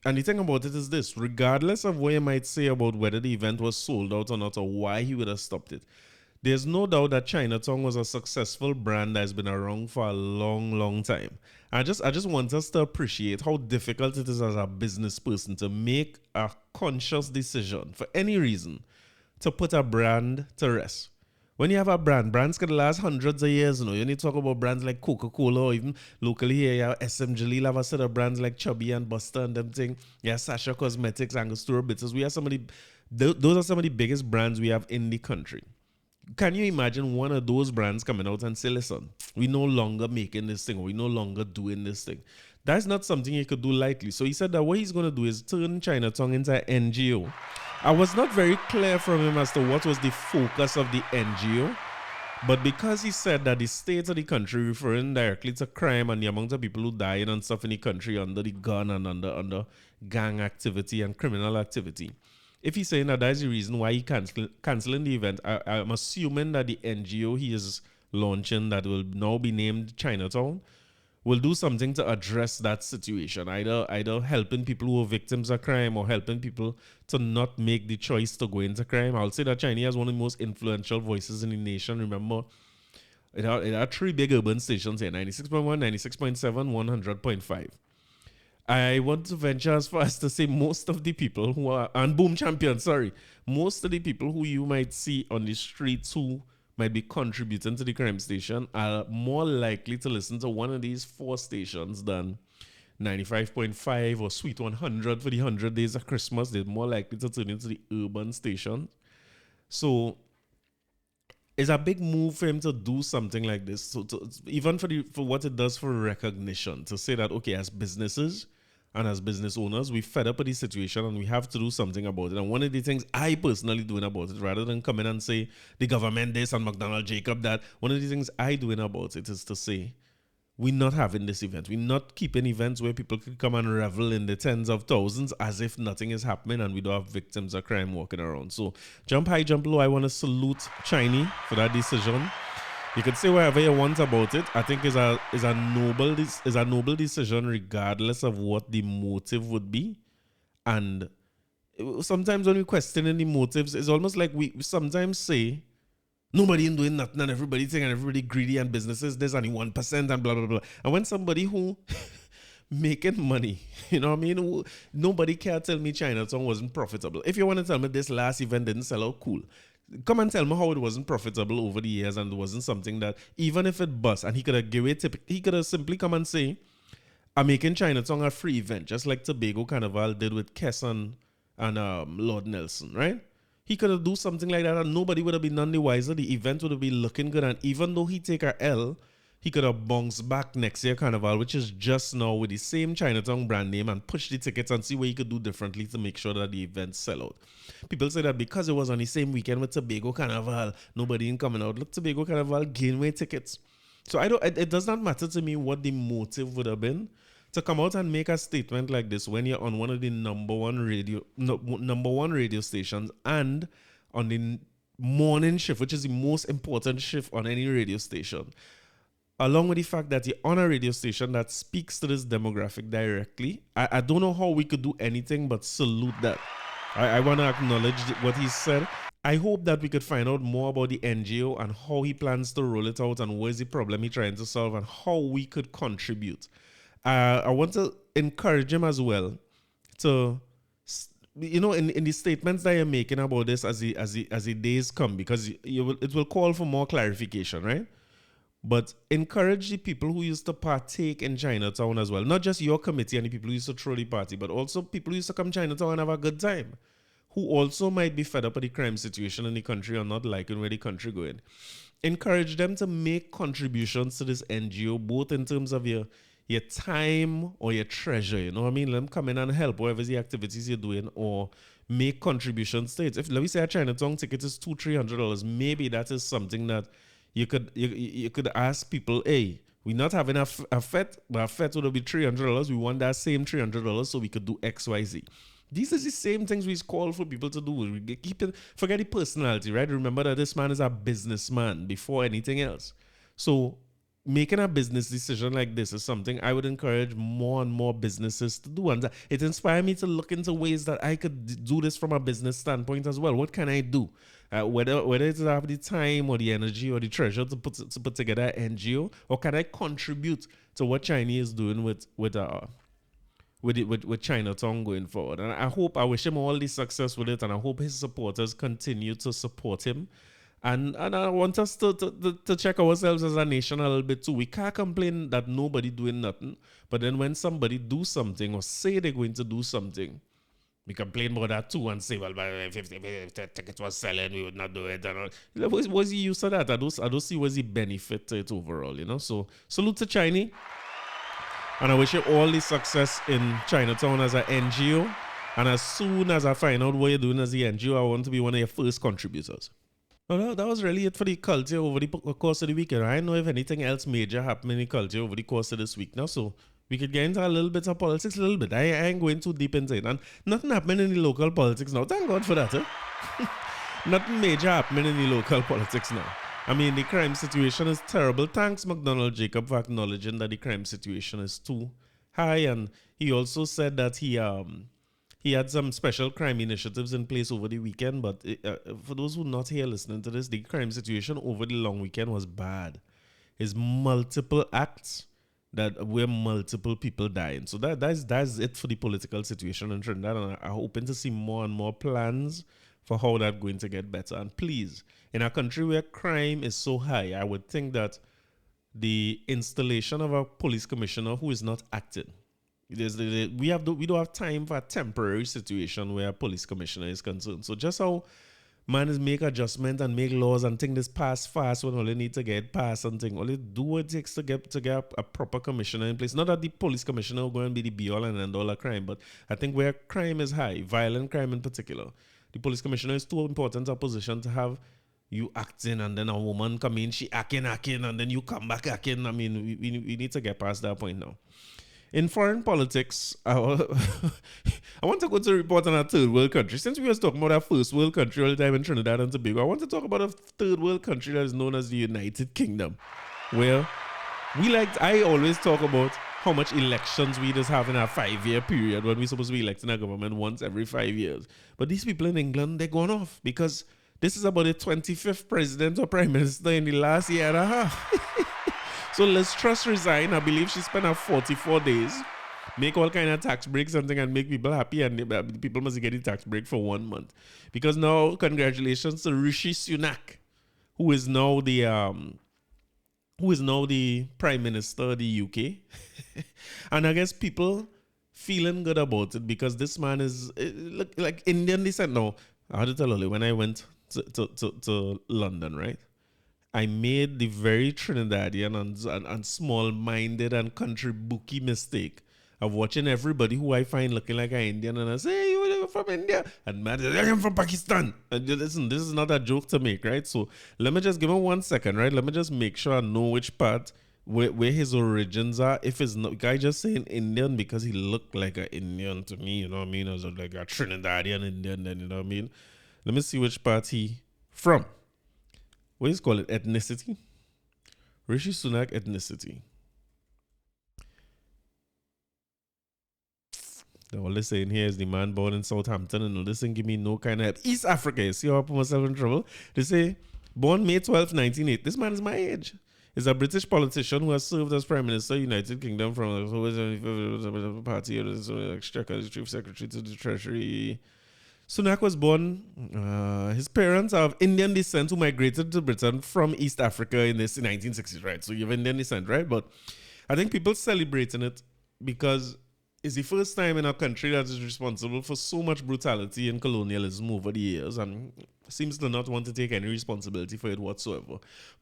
And the thing about it is this, regardless of what you might say about whether the event was sold out or not, or why he would have stopped it, there's no doubt that Chinatown was a successful brand that has been around for a long, long time. I just want us to appreciate how difficult it is as a business person to make a conscious decision for any reason to put a brand to rest. When you have a brand, brands can last hundreds of years. You need to talk about brands like Coca-Cola, or even locally here, you have SM Jaleel, have a set of brands like Chubby and Buster and them thing. Yeah, Sasha Cosmetics, Angostura Bitters. We have those are some of the biggest brands we have in the country. Can you imagine one of those brands coming out and say, listen, we no longer making this thing, or we no longer doing this thing? That's not something he could do lightly. So he said that what he's going to do is turn Chinatown into an NGO. I was not very clear from him as to what was the focus of the NGO, but because he said that the state of the country, referring directly to crime and the amount of people who died and stuff in the country under the gun and under gang activity and criminal activity, if he's saying that is the reason why he canceling the event, I'm assuming that the NGO he is launching, that will now be named Chinatown, will do something to address that situation, either helping people who are victims of crime or helping people to not make the choice to go into crime. I'll say that China has one of the most influential voices in the nation. Remember, it had three big urban stations here, 96.1, 96.7, 100.5. I want to venture as far as to say most of the people who are, and Boom Champion, most of the people who you might see on the streets who might be contributing to the crime station are more likely to listen to one of these four stations than 95.5 or Sweet 100 for the 100 Days of Christmas. They're more likely to turn into the urban station. So it's a big move for him to do something like this. So even for what it does for recognition, to say that, okay, as businesses and as business owners, we fed up with the situation and we have to do something about it. And one of the things I personally doing about it, rather than come in and say the government this and McDonald Jacob that, one of the things I doing about it is to say, we're not having this event. We're not keeping events where people could come and revel in the tens of thousands as if nothing is happening and we don't have victims of crime walking around. So jump high, jump low. I want to salute Chinese for that decision. You could say whatever you want about it. I think is a noble decision regardless of what the motive would be. And sometimes when we question the motives, it's almost like we sometimes say nobody ain't doing nothing and everybody think and everybody greedy and businesses there's only 1% and blah blah blah. And when somebody who making money, you know what I mean? Nobody can tell me Chinatown wasn't profitable. If you want to tell me this last event didn't sell out, cool. Come and tell me how it wasn't profitable over the years and it wasn't something that, even if it bust, and he could have given a tip, he could have simply come and say, I'm making Chinatown a free event, just like Tobago Carnival did with Kesson and Lord Nelson, right? He could have do something like that and nobody would have been none the wiser. The event would have been looking good, and even though he take a L, he could have bounced back next year Carnival, which is just now with the same Chinatown brand name, and push the tickets and see what he could do differently to make sure that the event sell out. People say that because it was on the same weekend with Tobago Carnival, nobody ain't coming out. Look, Tobago Carnival gain weight tickets. So it does not matter to me what the motive would have been to come out and make a statement like this when you're on one of the number one radio stations and on the morning shift, which is the most important shift on any radio station. along with the fact that you're on a radio station that speaks to this demographic directly, I don't know how we could do anything but salute that. I want to acknowledge what he said. I hope that we could find out more about the NGO and how he plans to roll it out and where's the problem he's trying to solve and how we could contribute. I want to encourage him as well to, in the statements that you're making about this as the days come, because it will call for more clarification, right? But encourage the people who used to partake in Chinatown as well. Not just your committee and the people who used to throw the party, but also people who used to come to Chinatown and have a good time, who also might be fed up with the crime situation in the country or not liking where the country going. Encourage them to make contributions to this NGO, both in terms of your time or your treasure, you know what I mean? Let them come in and help whatever the activities you're doing, or make contributions to it. If, let me say, a Chinatown ticket is $200-300, maybe that is something that you could ask people, hey, we're not having a fete, but a fete would be $300. We want that same $300 so we could do X, Y, Z. These are the same things we call for people to do. We keep it, forget the personality, right? Remember that this man is a businessman before anything else. So making a business decision like this is something I would encourage more and more businesses to do. And it inspired me to look into ways that I could do this from a business standpoint as well. What can I do? Whether it's have the time or the energy or the treasure to put together an NGO, or can I contribute to what China is doing with Chinatown going forward? And I wish him all the success with it, and I hope his supporters continue to support him. And I want us to check ourselves as a nation a little bit too. We can't complain that nobody doing nothing, but then when somebody do something or say they're going to do something, we complain about that too and say, well, if the ticket was selling, we would not do it. And all. What's the use of that? I don't see what's the benefit to it overall, you know? So salute to China. And I wish you all the success in Chinatown as an NGO. And as soon as I find out what you're doing as the NGO, I want to be one of your first contributors. Well, that was really it for the culture over the course of the weekend. I don't know if anything else major happened in the culture over the course of this week now, so we could get into a little bit of politics, a little bit. I ain't going too deep into it. And nothing happening in the local politics now. Thank God for that, eh? Nothing major happening in the local politics now. I mean, the crime situation is terrible. Thanks, McDonald Jacob, for acknowledging that the crime situation is too high. And he also said that he had some special crime initiatives in place over the weekend. But for those who are not here listening to this, the crime situation over the long weekend was bad. It's multiple acts where multiple people dying. So that's it for the political situation in Trinidad. And I'm hoping to see more and more plans for how that's going to get better. And please, in a country where crime is so high, I would think the installation of a police commissioner who is not acting. We don't have time for a temporary situation where a police commissioner is concerned. So just how man is make adjustments and make laws and think this pass fast when all you need to get passed and thing. All you do what it takes to get a proper commissioner in place. Not that the police commissioner will go and be the be all and end all of crime, but I think where crime is high, violent crime in particular, the police commissioner is too important a position to have you acting and then a woman come in, she acting, and then you come back acting. I mean, we need to get past that point now. In foreign politics, I want to go to a report on a third world country. Since we were talking about a first world country all the time in Trinidad and Tobago, I want to talk about a third world country that is known as the United Kingdom, where I always talk about how much elections we just have in a 5-year period when we're supposed to be electing a government once every 5 years. But these people in England, they're going off because this is about the 25th president or prime minister in the last year and a half. So Liz Truss resigned. I believe she spent her 44 days, make all kind of tax breaks and thing and make people happy, and people must get the tax break for 1 month. Because now, congratulations to Rishi Sunak, who is now the Prime Minister of the UK. And I guess people feeling good about it because this man is like Indian descent. No, I had to tell you, when I went to London, right? I made the very Trinidadian and small-minded and country bookie mistake of watching everybody who I find looking like an Indian, and I say, hey, you're from India, and man, I'm from Pakistan. And listen, this is not a joke to make, right? So let me just give him 1 second, right? Let me just make sure I know which part where his origins are. If it's not, guy just saying Indian because he looked like an Indian to me, you know what I mean? As like a Trinidadian Indian, then you know what I mean? Let me see which part he from. What do you call it? Ethnicity? Rishi Sunak ethnicity. All they're saying here is the man born in Southampton, and this thing give me no kind of help. East Africa, you see how I put myself in trouble? They say, born May 12, 1908. This man is my age. Is a British politician who has served as Prime Minister, United Kingdom, from the party, Exchequer, Chief Secretary to the Treasury. Sunak was born, his parents are of Indian descent who migrated to Britain from East Africa in the 1960s, right? So you have Indian descent, right? But I think people celebrating it because it's the first time in a country that is responsible for so much brutality and colonialism over the years and seems to not want to take any responsibility for it whatsoever,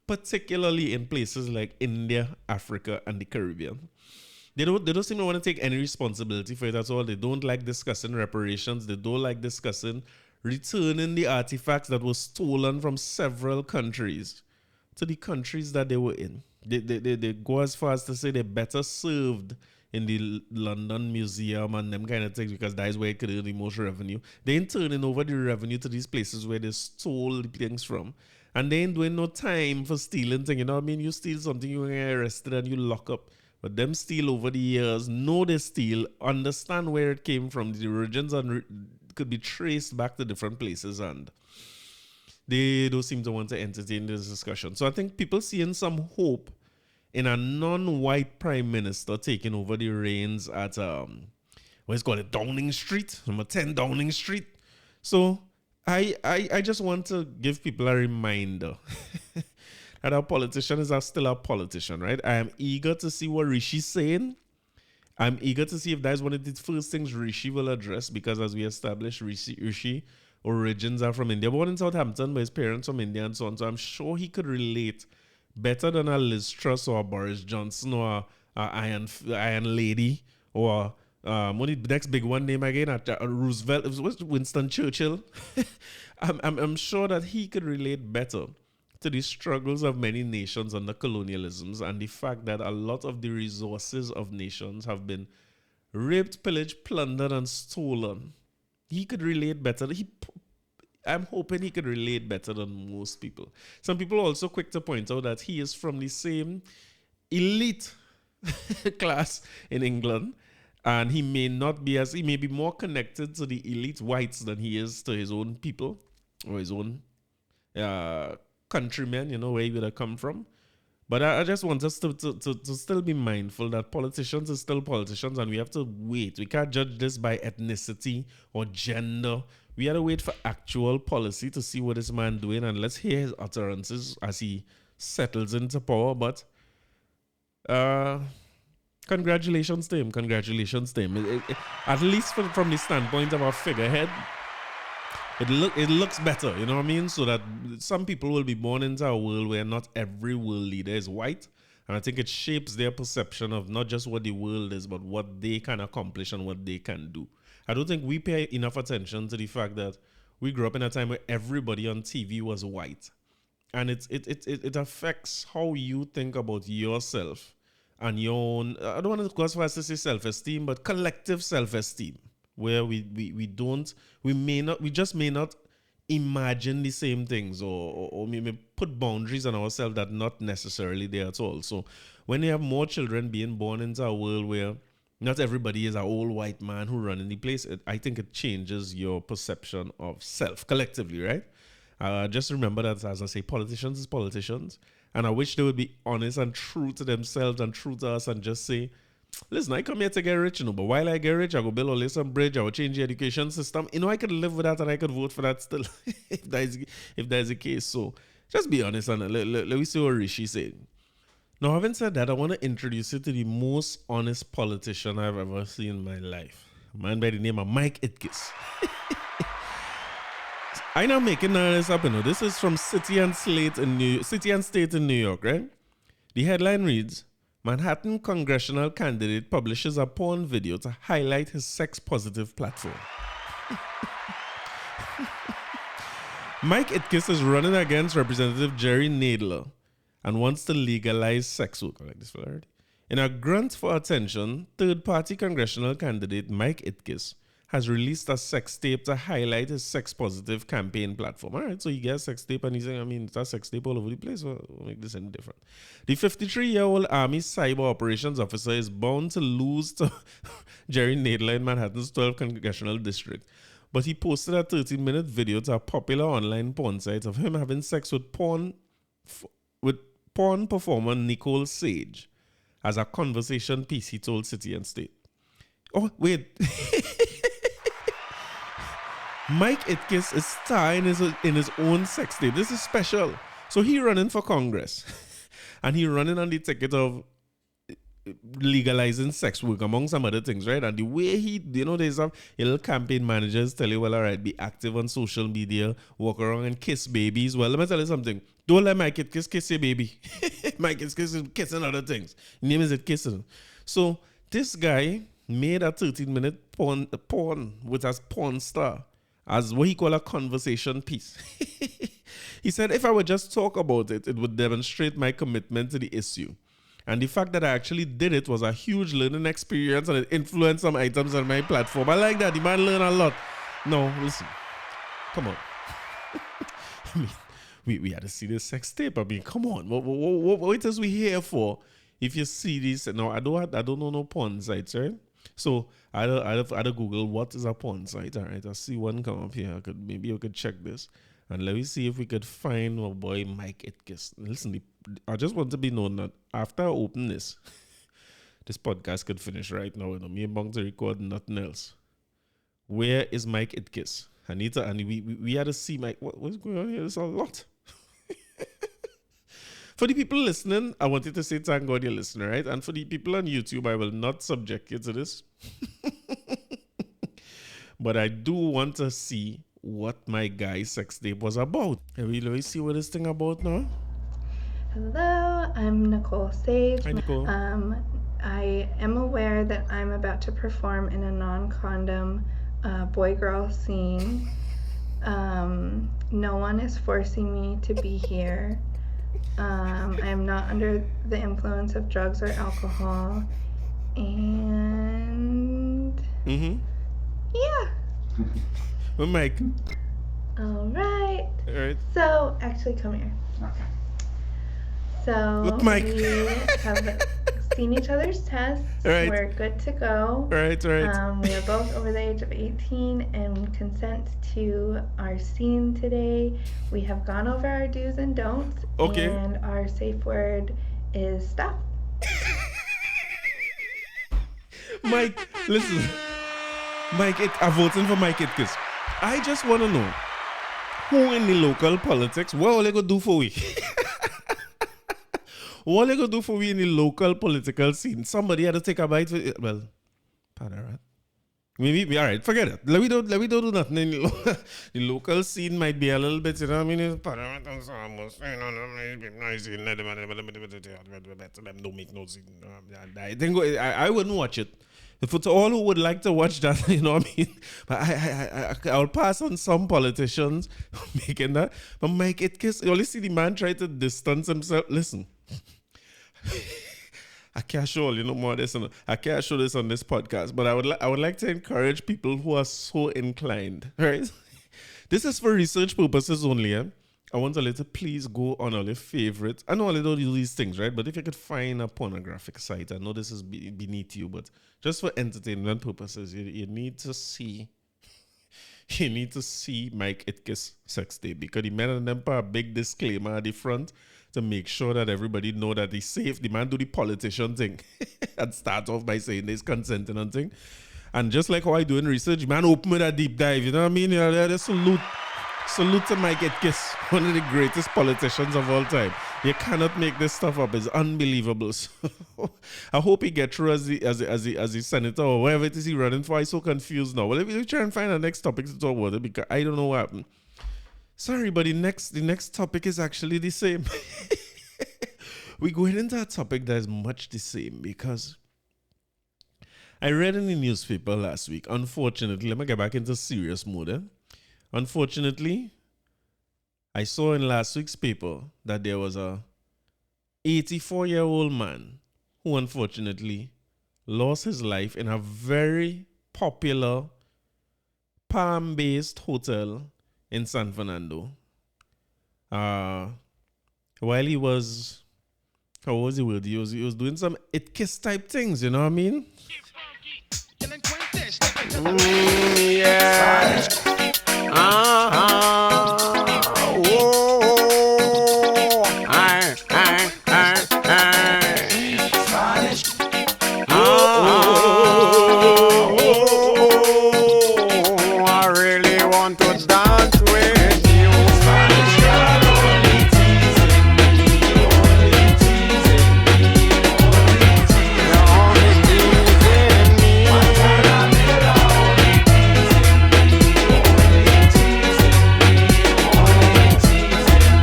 particularly in places like India, Africa, and the Caribbean. They don't seem to want to take any responsibility for it at all. They don't like discussing reparations. They don't like discussing returning the artifacts that were stolen from several countries to the countries that they were in. They go as far as to say they're better served in the London Museum and them kind of things because that is where it could earn the most revenue. They ain't turning over the revenue to these places where they stole the things from. And they ain't doing no time for stealing things. You know what I mean? You steal something, you get arrested and you lock up. But them steal over the years, know they steal, understand where it came from. The origins and could be traced back to different places, and they don't seem to want to entertain this discussion. So I think people seeing some hope in a non-white prime minister taking over the reins at what's called Downing Street, number 10 Downing Street. So I just want to give people a reminder that our politician is still a politician, right? I am eager to see what Rishi's saying. I'm eager to see if that's one of the first things Rishi will address, because as we established, Rishi origins are from India, born in Southampton, but his parents from India and so on. So I'm sure he could relate better than a Liz Truss or a Boris Johnson or a Iron Lady or what the next big one name again? Roosevelt. It was Winston Churchill. I'm sure that he could relate better to the struggles of many nations under colonialisms and the fact that a lot of the resources of nations have been raped, pillaged, plundered, and stolen. He could relate better. I'm hoping he could relate better than most people. Some people are also quick to point out that he is from the same elite class in England, and he may be more connected to the elite whites than he is to his own people or his own countrymen, where he would have come from. But I just want us to still be mindful that politicians are still politicians, and we have to wait. We can't judge this by ethnicity or gender. We have to wait for actual policy to see what this man doing, and let's hear his utterances as he settles into power. But congratulations to him. Congratulations to him. At least from the standpoint of our figurehead, it looks better, you know what I mean? So that some people will be born into a world where not every world leader is white. And I think it shapes their perception of not just what the world is, but what they can accomplish and what they can do. I don't think we pay enough attention to the fact that we grew up in a time where everybody on TV was white. And it affects how you think about yourself and your own, I don't want to go as far as to say self-esteem, but collective self-esteem. Where we just may not imagine the same things or we may put boundaries on ourselves that not necessarily there at all. So when you have more children being born into a world where not everybody is an old white man who run in the place, I think it changes your perception of self collectively, right? Just remember that, as I say, politicians is politicians, and I wish they would be honest and true to themselves and true to us and just say, listen, I come here to get rich, but while I get rich, I go build a some bridge, I will change the education system. I could live with that and I could vote for that still if that is the case. So just be honest and let me see what Rishi said. Now, having said that, I want to introduce you to the most honest politician I've ever seen in my life. A man by the name of Mike Itkis. I'm not making this up, This is from City and State in New York, right? The headline reads, Manhattan congressional candidate publishes a porn video to highlight his sex-positive platform. Mike Itkis is running against Representative Jerry Nadler and wants to legalize sex work. I like this already. In a grunt for attention, third-party congressional candidate Mike Itkis has released a sex tape to highlight his sex-positive campaign platform. All right, so he gets a sex tape and he's saying, I mean, it's a sex tape all over the place. So we'll make this any different. The 53-year-old Army cyber operations officer is bound to lose to Jerry Nadler in Manhattan's 12th Congressional District. But he posted a 13-minute video to a popular online porn site of him having sex with porn performer Nicole Sage as a conversation piece, he told City and State. Oh, wait. Mike Itkis is starring in his own sex tape. This is special. So he running for Congress. And he running on the ticket of legalizing sex work among some other things, right? And the way there's a little campaign managers tell you, well, all right, be active on social media, walk around and kiss babies. Well, let me tell you something. Don't let Mike kiss your baby. Mike is kissing other things. His name is it kissing. So this guy made a 13-minute porn with a porn star as what he called a conversation piece. He said, if I would just talk about it, it would demonstrate my commitment to the issue. And the fact that I actually did it was a huge learning experience and it influenced some items on my platform. I like that. The man learned a lot. No, listen. Come on. I mean, we had to see this sex tape. I mean, come on. What is we here for? If you see this, no, I don't know no porn sites, right? So I had to Google what is a porn site. All right, I see one come up here. Maybe you could check this. And let me see if we could find my boy Mike Itkis. Listen, I just want to be known that after I open this podcast could finish right now. Me and Bong to record nothing else. Where is Mike Itkis? I need to, and we had to see Mike. What's going on here? There's a lot. For the people listening, I wanted to say thank God you're listening, right? And for the people on YouTube, I will not subject you to this. But I do want to see what my guy's sex tape was about. Let me see what this thing about now. Hello, I'm Nicole Sage. Hi, Nicole. I am aware that I'm about to perform in a non-condom boy-girl scene. No one is forcing me to be here. I am not under the influence of drugs or alcohol. And yeah. Well, Mike. All right. So, actually, come here. Okay. So, look, Mike. we have seen each other's tests. Right. We're good to go. Right. We are both over the age of 18 and consent to our scene today. We have gone over our do's and don'ts. Okay. And our safe word is stop. Mike, listen. Mike, I'm voting for Mike Itkis. I just want to know who in the local politics, what are they going to do for we? What are they going to do for we in the local political scene? Somebody had to take a bite for it. Well, pardon, right? Maybe, all right, forget it. Let me don't do nothing. In the local scene might be a little bit, you know what I mean? It's them don't make no scene. I think I wouldn't watch it. For all who would like to watch that, you know what I mean? But I'll pass on some politicians making that. But Mike Itkis, you only see the man try to distance himself. Listen. I can't show more of this. I can't show this on this podcast, but I would like to encourage people who are so inclined, right? This is for research purposes only. I want you to please go on all your favorites. I know I don't do these things, right? But if you could find a pornographic site, I know this is beneath you, but just for entertainment purposes, you need to see. You need to see Mike Itkis sex tape because the men and them put a big disclaimer at the front to make sure that everybody know that he's safe. The man do the politician thing and start off by saying there's consenting and thing. And just like how I do in research, the man open with a deep dive. You know what I mean? Salute to Mike Itkis, one of the greatest politicians of all time. You cannot make this stuff up. It's unbelievable. So, I hope he gets through as the senator or whatever it is he's running for. I'm so confused now. Well, let me try and find the next topic to talk about it because I don't know what happened. Sorry, but the next topic is actually the same. We're going into a topic that is much the same because I read in the newspaper last week. Unfortunately, let me get back into serious mode. Unfortunately, I saw in last week's paper that there was a 84-year-old man who unfortunately lost his life in a very popular palm-based hotel in San Fernando. While he was, how was the word? He was doing some it kiss type things, you know what I mean? Yeah. I really want to dance with you.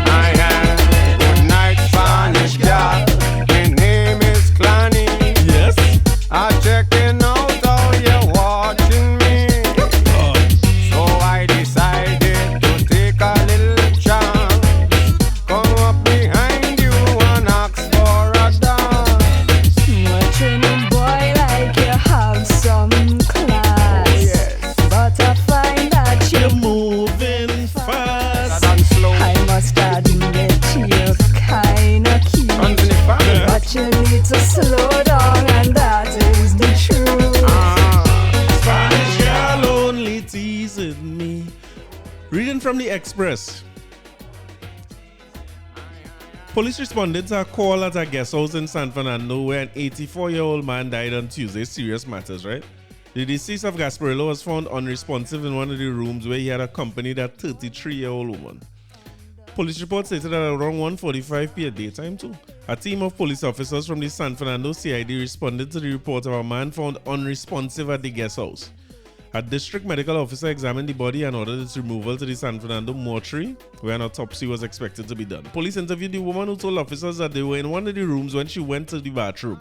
I have good night Spanish girl. My name is Clanny. Yes. I'm checking out how you're watching me. So I decided to take a little chance. Come up behind you and ask for a dance. Watching a boy like you have some class. Yes. But I find that You're you moving fast. And slow. I must admit you're kinda cute. Hands in the back. But you need to slow down, and that is the truth. Spanish girl only teasing me. Reading from the Express. Police responded to a call at a guest house in San Fernando where an 84-year-old man died on Tuesday. Serious matters, right? The deceased of Gasparillo was found unresponsive in one of the rooms where he had accompanied a 33-year-old woman. Police reports stated that around 1:45 p.m. daytime too, a team of police officers from the San Fernando CID responded to the report of a man found unresponsive at the guest house. A district medical officer examined the body and ordered its removal to the San Fernando mortuary, where an autopsy was expected to be done. Police interviewed the woman who told officers that they were in one of the rooms when she went to the bathroom.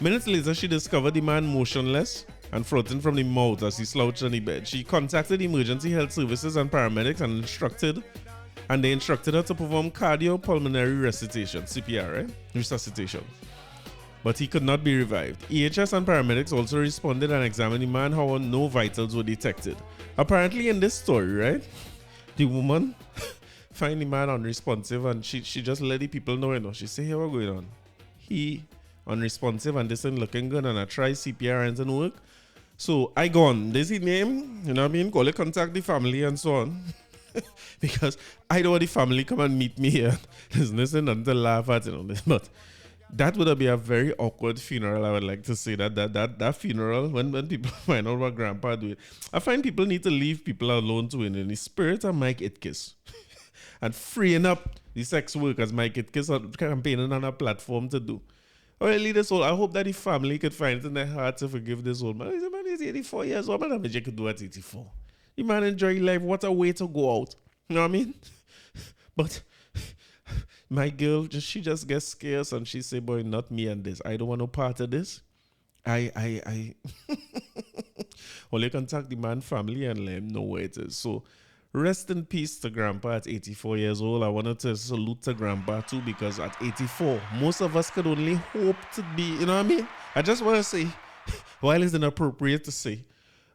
Minutes later, she discovered the man motionless and frothing from the mouth as he slouched on the bed. She contacted emergency health services and paramedics and they instructed her to perform cardiopulmonary resuscitation, CPR, right? Resuscitation. But he could not be revived. EHS and paramedics also responded and examined the man, however, no vitals were detected. Apparently in this story, right, the woman find the man unresponsive and she just let the people know, you know. She say, hey, what's going on? He unresponsive and this ain't looking good, and I try CPR and it didn't work. So I gone, this is his name, you know what I mean? Call it, contact the family and so on. Because I don't want the family come and meet me here. There's nothing to laugh at, you know. But that would be a very awkward funeral, I would like to say. That funeral, when people find out what grandpa do it, I find people need to leave people alone to win in the spirit of Mike Itkis. And freeing up the sex workers, Mike Itkis are campaigning on a platform to do. Or at least this old, I hope that the family could find it in their heart to forgive this old man. This man is 84 years old, man. I mean, you could do at 84. The man enjoy life. What a way to go out. You know what I mean? But my girl, she just gets scarce and she say, boy, not me and this. I don't want no part of this. I only contact the man family and let him know where it is. So rest in peace to grandpa at 84 years old. I wanted to salute to grandpa too, because at 84, most of us could only hope to be, you know what I mean? I just want to say, while it's inappropriate to say,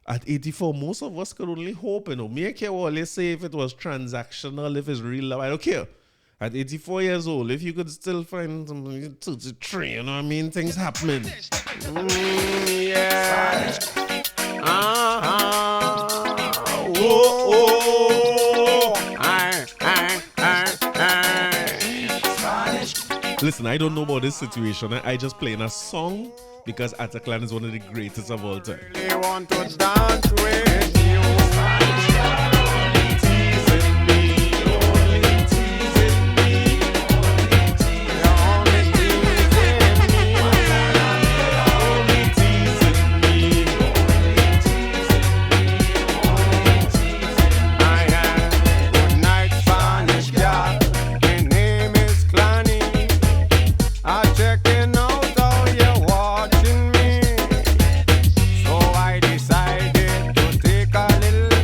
at 84, most of us could only hope, you know. Me, I care what they say if it was transactional, if it's real love, I don't care. At 84 years old, if you could still find some 33, you know what I mean? Things happening. Yeah. Listen, I don't know about this situation. I just playing a song because Ataclan is one of the greatest of all time. Really want to dance with you. Teasing me, only teasing me. You're only teasing me. Only teasing me. I am good night Spanish girl. My name is Clanny. I'm checking out how you're watching me. So I decided to take a little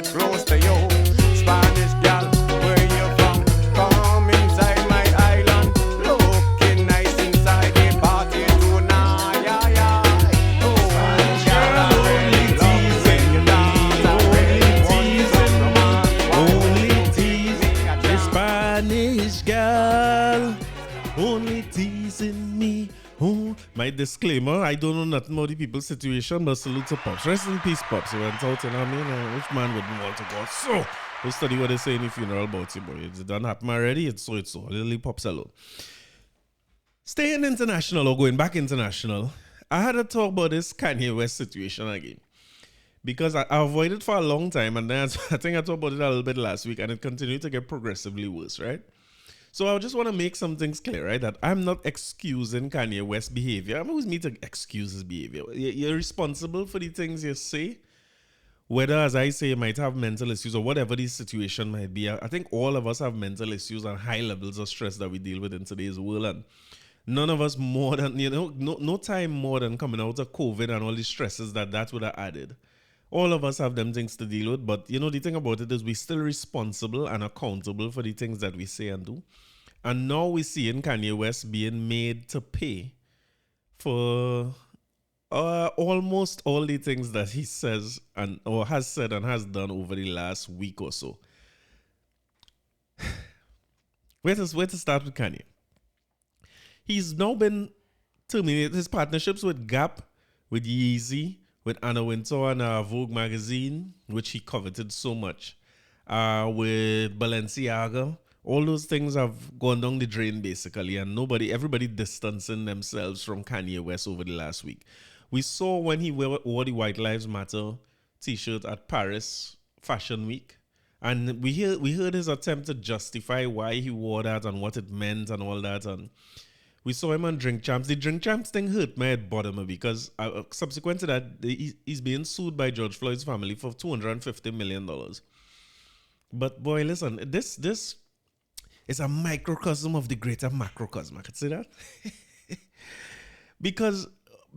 get close to you. Spanish gal, where you from? Come inside my island, looking nice inside the party tonight. Yeah, yeah. Oh, Spanish gal, I really love when you dance. I really want some romance. Only tease the Spanish girl. Only teasing me. Oh, my disclaimer, I don't know nothing about the people's situation, but salute to Pops. Rest in peace, Pops. He went out, you know what I mean? Which man wouldn't want to go? So, we'll study what they say in the funeral about you, boy. It done happen already, it's so. Lily Pops alone. Staying international or going back international, I had to talk about this Kanye West situation again. Because I avoided it for a long time, and then I think I talked about it a little bit last week, and it continued to get progressively worse, right? So I just want to make some things clear, right? That I'm not excusing Kanye West's behavior. I'm always me to excuse his behavior. You're responsible for the things you say. Whether, as I say, you might have mental issues or whatever the situation might be. I think all of us have mental issues and high levels of stress that we deal with in today's world. And none of us more than, no time more than coming out of COVID and all the stresses that would have added. All of us have them things to deal with, but the thing about it is we're still responsible and accountable for the things that we say and do. And now we're seeing Kanye West being made to pay for almost all the things that he says or has said and has done over the last week or so. Where to start with Kanye? He's now been terminated his partnerships with Gap, with Yeezy, with Anna Wintour and Vogue magazine, which he coveted so much, with Balenciaga. All those things have gone down the drain basically, and everybody distancing themselves from Kanye West over the last week. We saw when he wore the White Lives Matter t-shirt at Paris Fashion Week, and we heard his attempt to justify why he wore that and what it meant and all that, and we saw him on Drink Champs. The Drink Champs thing hurt my head bottom because subsequent to that, he's being sued by George Floyd's family for $250 million. But boy, listen, this is a microcosm of the greater macrocosm. I could say that. Because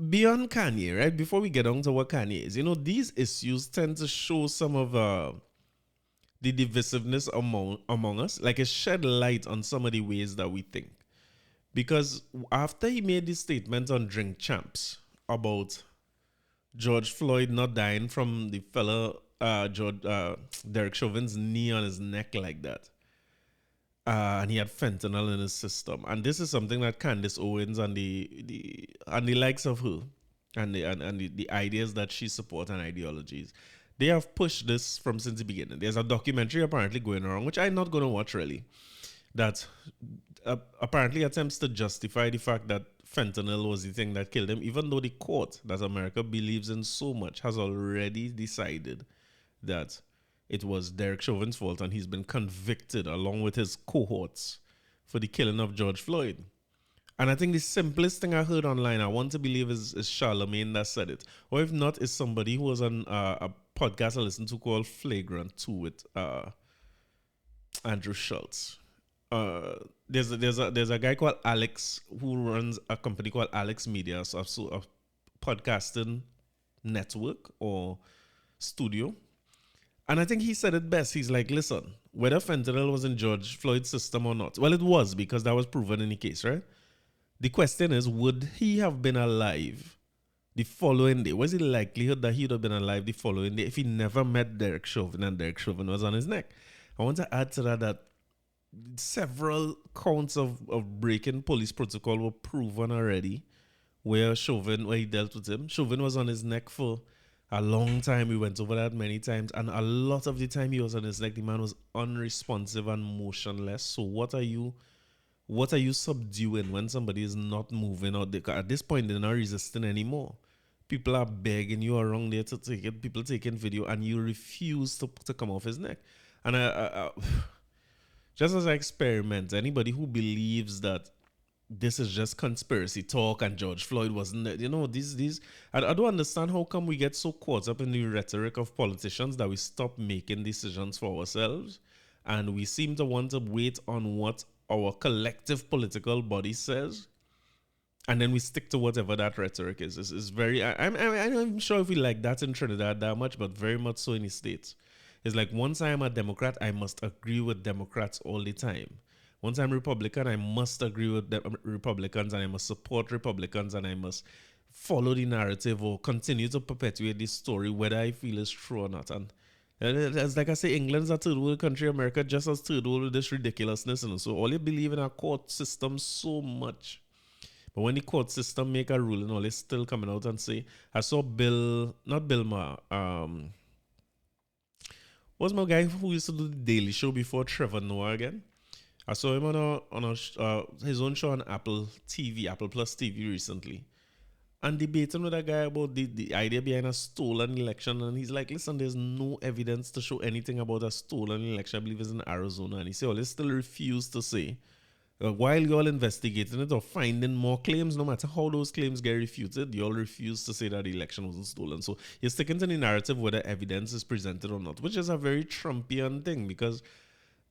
beyond Kanye, right, before we get on to what Kanye is, these issues tend to show some of the divisiveness among us. Like it shed light on some of the ways that we think. Because after he made this statement on Drink Champs about George Floyd not dying from the fella Derek Chauvin's knee on his neck like that, and he had fentanyl in his system, and this is something that Candace Owens and the likes of her and the ideas that she supports and ideologies, they have pushed this from since the beginning. There's a documentary apparently going around, which I'm not going to watch really, that apparently attempts to justify the fact that fentanyl was the thing that killed him, even though the court that America believes in so much has already decided that it was Derek Chauvin's fault, and he's been convicted along with his cohorts for the killing of George Floyd. And I think the simplest thing I heard online, I want to believe is Charlemagne that said it, or if not, is somebody who was on a podcast I listened to called Flagrant 2 with Andrew Schultz. There's a guy called Alex who runs a company called Alex Media, so a podcasting network or studio. And I think he said it best. He's like, listen, whether fentanyl was in George Floyd's system or not, well, it was, because that was proven in the case, right? The question is, would he have been alive the following day? Was the likelihood that he would have been alive the following day if he never met Derek Chauvin and Derek Chauvin was on his neck? I want to add to that several counts of breaking police protocol were proven already where he dealt with him. Chauvin was on his neck for a long time. We went over that many times, and a lot of the time he was on his neck, the man was unresponsive and motionless. So what are you subduing when somebody is not moving, or at this point they're not resisting anymore? People are begging you around there to take it, people taking video, and you refuse to come off his neck. And I just as an experiment, anybody who believes that this is just conspiracy talk and George Floyd wasn't, I don't understand how come we get so caught up in the rhetoric of politicians that we stop making decisions for ourselves, and we seem to want to wait on what our collective political body says, and then we stick to whatever that rhetoric is. It's very, I'm not even sure if we like that in Trinidad that much, but very much so in the States. It's like once I am a Democrat, I must agree with Democrats all the time. Once I'm Republican, I must agree with Republicans and I must support Republicans and I must follow the narrative or continue to perpetuate this story, whether I feel it's true or not. And as like I say, England's a third world country, America just as third world with this ridiculousness. And so all you believe in our court system so much. But when the court system make a ruling, all is still coming out and say, I saw not Bill Maher, what's my guy who used to do the Daily Show before Trevor Noah again? I saw him on his own show on Apple TV, Apple Plus TV recently. And debating with that guy about the idea behind a stolen election. And he's like, listen, there's no evidence to show anything about a stolen election. I believe it's in Arizona. And he said, well, they still refuse to say. While you're investigating it or finding more claims, no matter how those claims get refuted, you all refuse to say that the election wasn't stolen. So you're sticking to the narrative whether evidence is presented or not, which is a very Trumpian thing because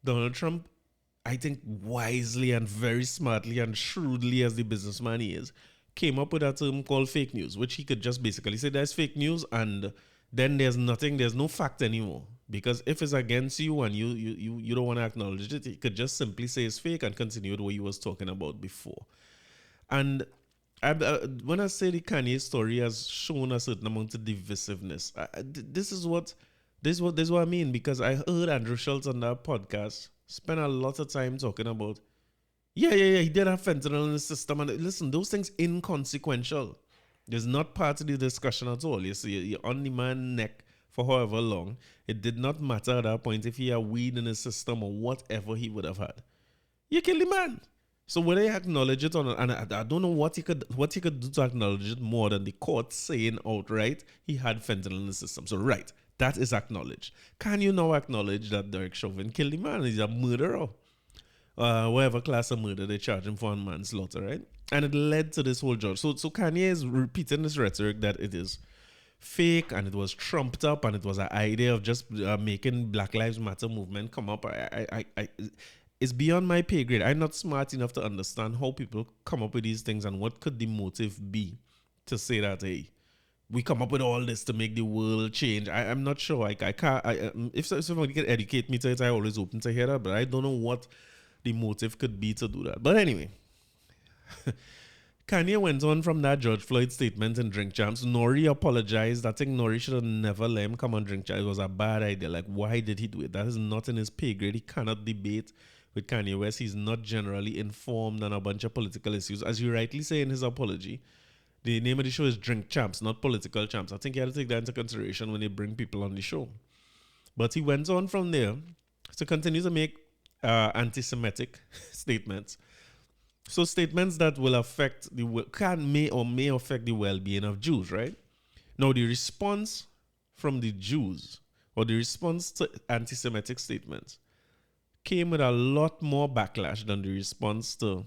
Donald Trump, I think wisely and very smartly and shrewdly as the businessman he is, came up with a term called fake news, which he could just basically say there's fake news and then there's no fact anymore. Because if it's against you and you don't want to acknowledge it, he could just simply say it's fake and continue with what he was talking about before. And when I say the Kanye story has shown a certain amount of divisiveness, this is what I mean, because I heard Andrew Schultz on that podcast spend a lot of time talking about, he did have fentanyl in the system. And listen, those things inconsequential. There's not part of the discussion at all. You see, you're on the man's neck for however long. It did not matter at that point if he had weed in his system or whatever he would have had. You kill the man. So whether you acknowledge it or not, and I don't know what he could do to acknowledge it more than the court saying outright he had fentanyl in the system. So right, that is acknowledged. Can you now acknowledge that Derek Chauvin killed the man? He's a murderer. Whatever class of murder they charge him for manslaughter, right? And it led to this whole judge. So Kanye is repeating this rhetoric that it is fake and it was trumped up and it was an idea of just making Black Lives Matter movement come up. It's beyond my pay grade. I'm not smart enough to understand how people come up with these things and what could the motive be to say that, hey, we come up with all this to make the world change. I'm not sure. I can't. If somebody can educate me to it, I'm always open to hear that. But I don't know what the motive could be to do that. But anyway, Kanye went on from that George Floyd statement in Drink Champs. Nori apologized. I think Nori should have never let him come on Drink Champs. It was a bad idea. Like, why did he do it? That is not in his pay grade. He cannot debate with Kanye West. He's not generally informed on a bunch of political issues. As you rightly say in his apology, the name of the show is Drink Champs, not Political Champs. I think you have to take that into consideration when they bring people on the show. But he went on from there to continue to make anti-Semitic statements. So statements that will affect may affect the well-being of Jews, right? Now the response from the Jews or the response to anti-Semitic statements came with a lot more backlash than the response to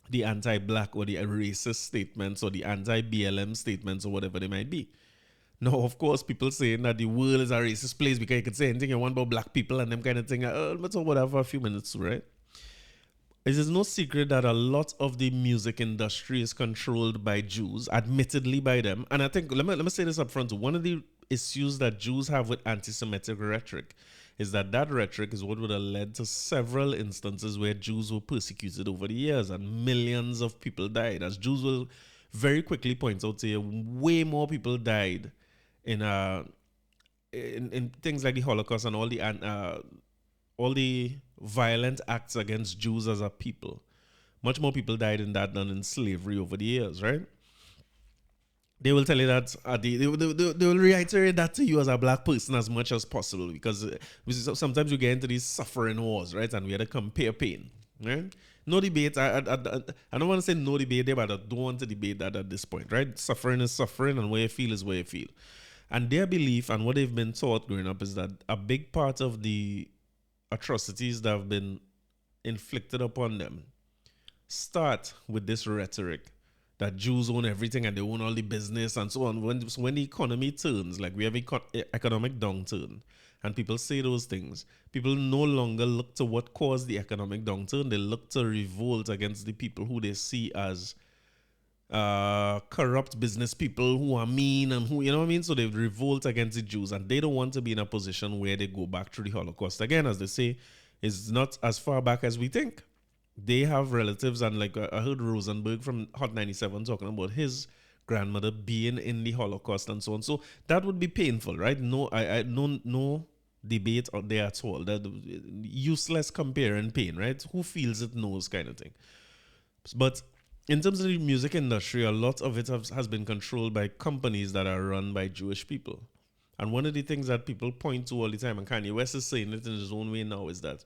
the anti-black or the racist statements or the anti-BLM statements or whatever they might be. Now, of course, people saying that the world is a racist place because you can say anything you want about black people and them kind of thing. Let's talk about that for a few minutes, right? It is no secret that a lot of the music industry is controlled by Jews, admittedly by them. And I think, let me say this up front, one of the issues that Jews have with anti-Semitic rhetoric is that rhetoric is what would have led to several instances where Jews were persecuted over the years and millions of people died. As Jews will very quickly point out to you, way more people died in things like the Holocaust and all the violent acts against Jews as a people. Much more people died in that than in slavery over the years, right? They will tell you that, they will reiterate that to you as a black person as much as possible because sometimes you get into these suffering wars, right? And we had to compare pain, right? No debate. I don't want to say no debate there, but I don't want to debate that at this point, right? Suffering is suffering and where you feel is where you feel. And their belief and what they've been taught growing up is that a big part of the atrocities that have been inflicted upon them start with this rhetoric that Jews own everything and they own all the business and so on. When the economy turns, like we have economic downturn, and people say those things, people no longer look to what caused the economic downturn. They look to revolt against the people who they see as corrupt business people who are mean and who, you know what I mean? So they revolt against the Jews and they don't want to be in a position where they go back through the Holocaust. Again, as they say, it's not as far back as we think. They have relatives, and like I heard Rosenberg from Hot 97 talking about his grandmother being in the Holocaust and so on. So that would be painful, right? No, I no debate out there at all. That useless comparing pain, right? Who feels it knows kind of thing. But in terms of the music industry, a lot of it has been controlled by companies that are run by Jewish people. And one of the things that people point to all the time, and Kanye West is saying it in his own way now, is that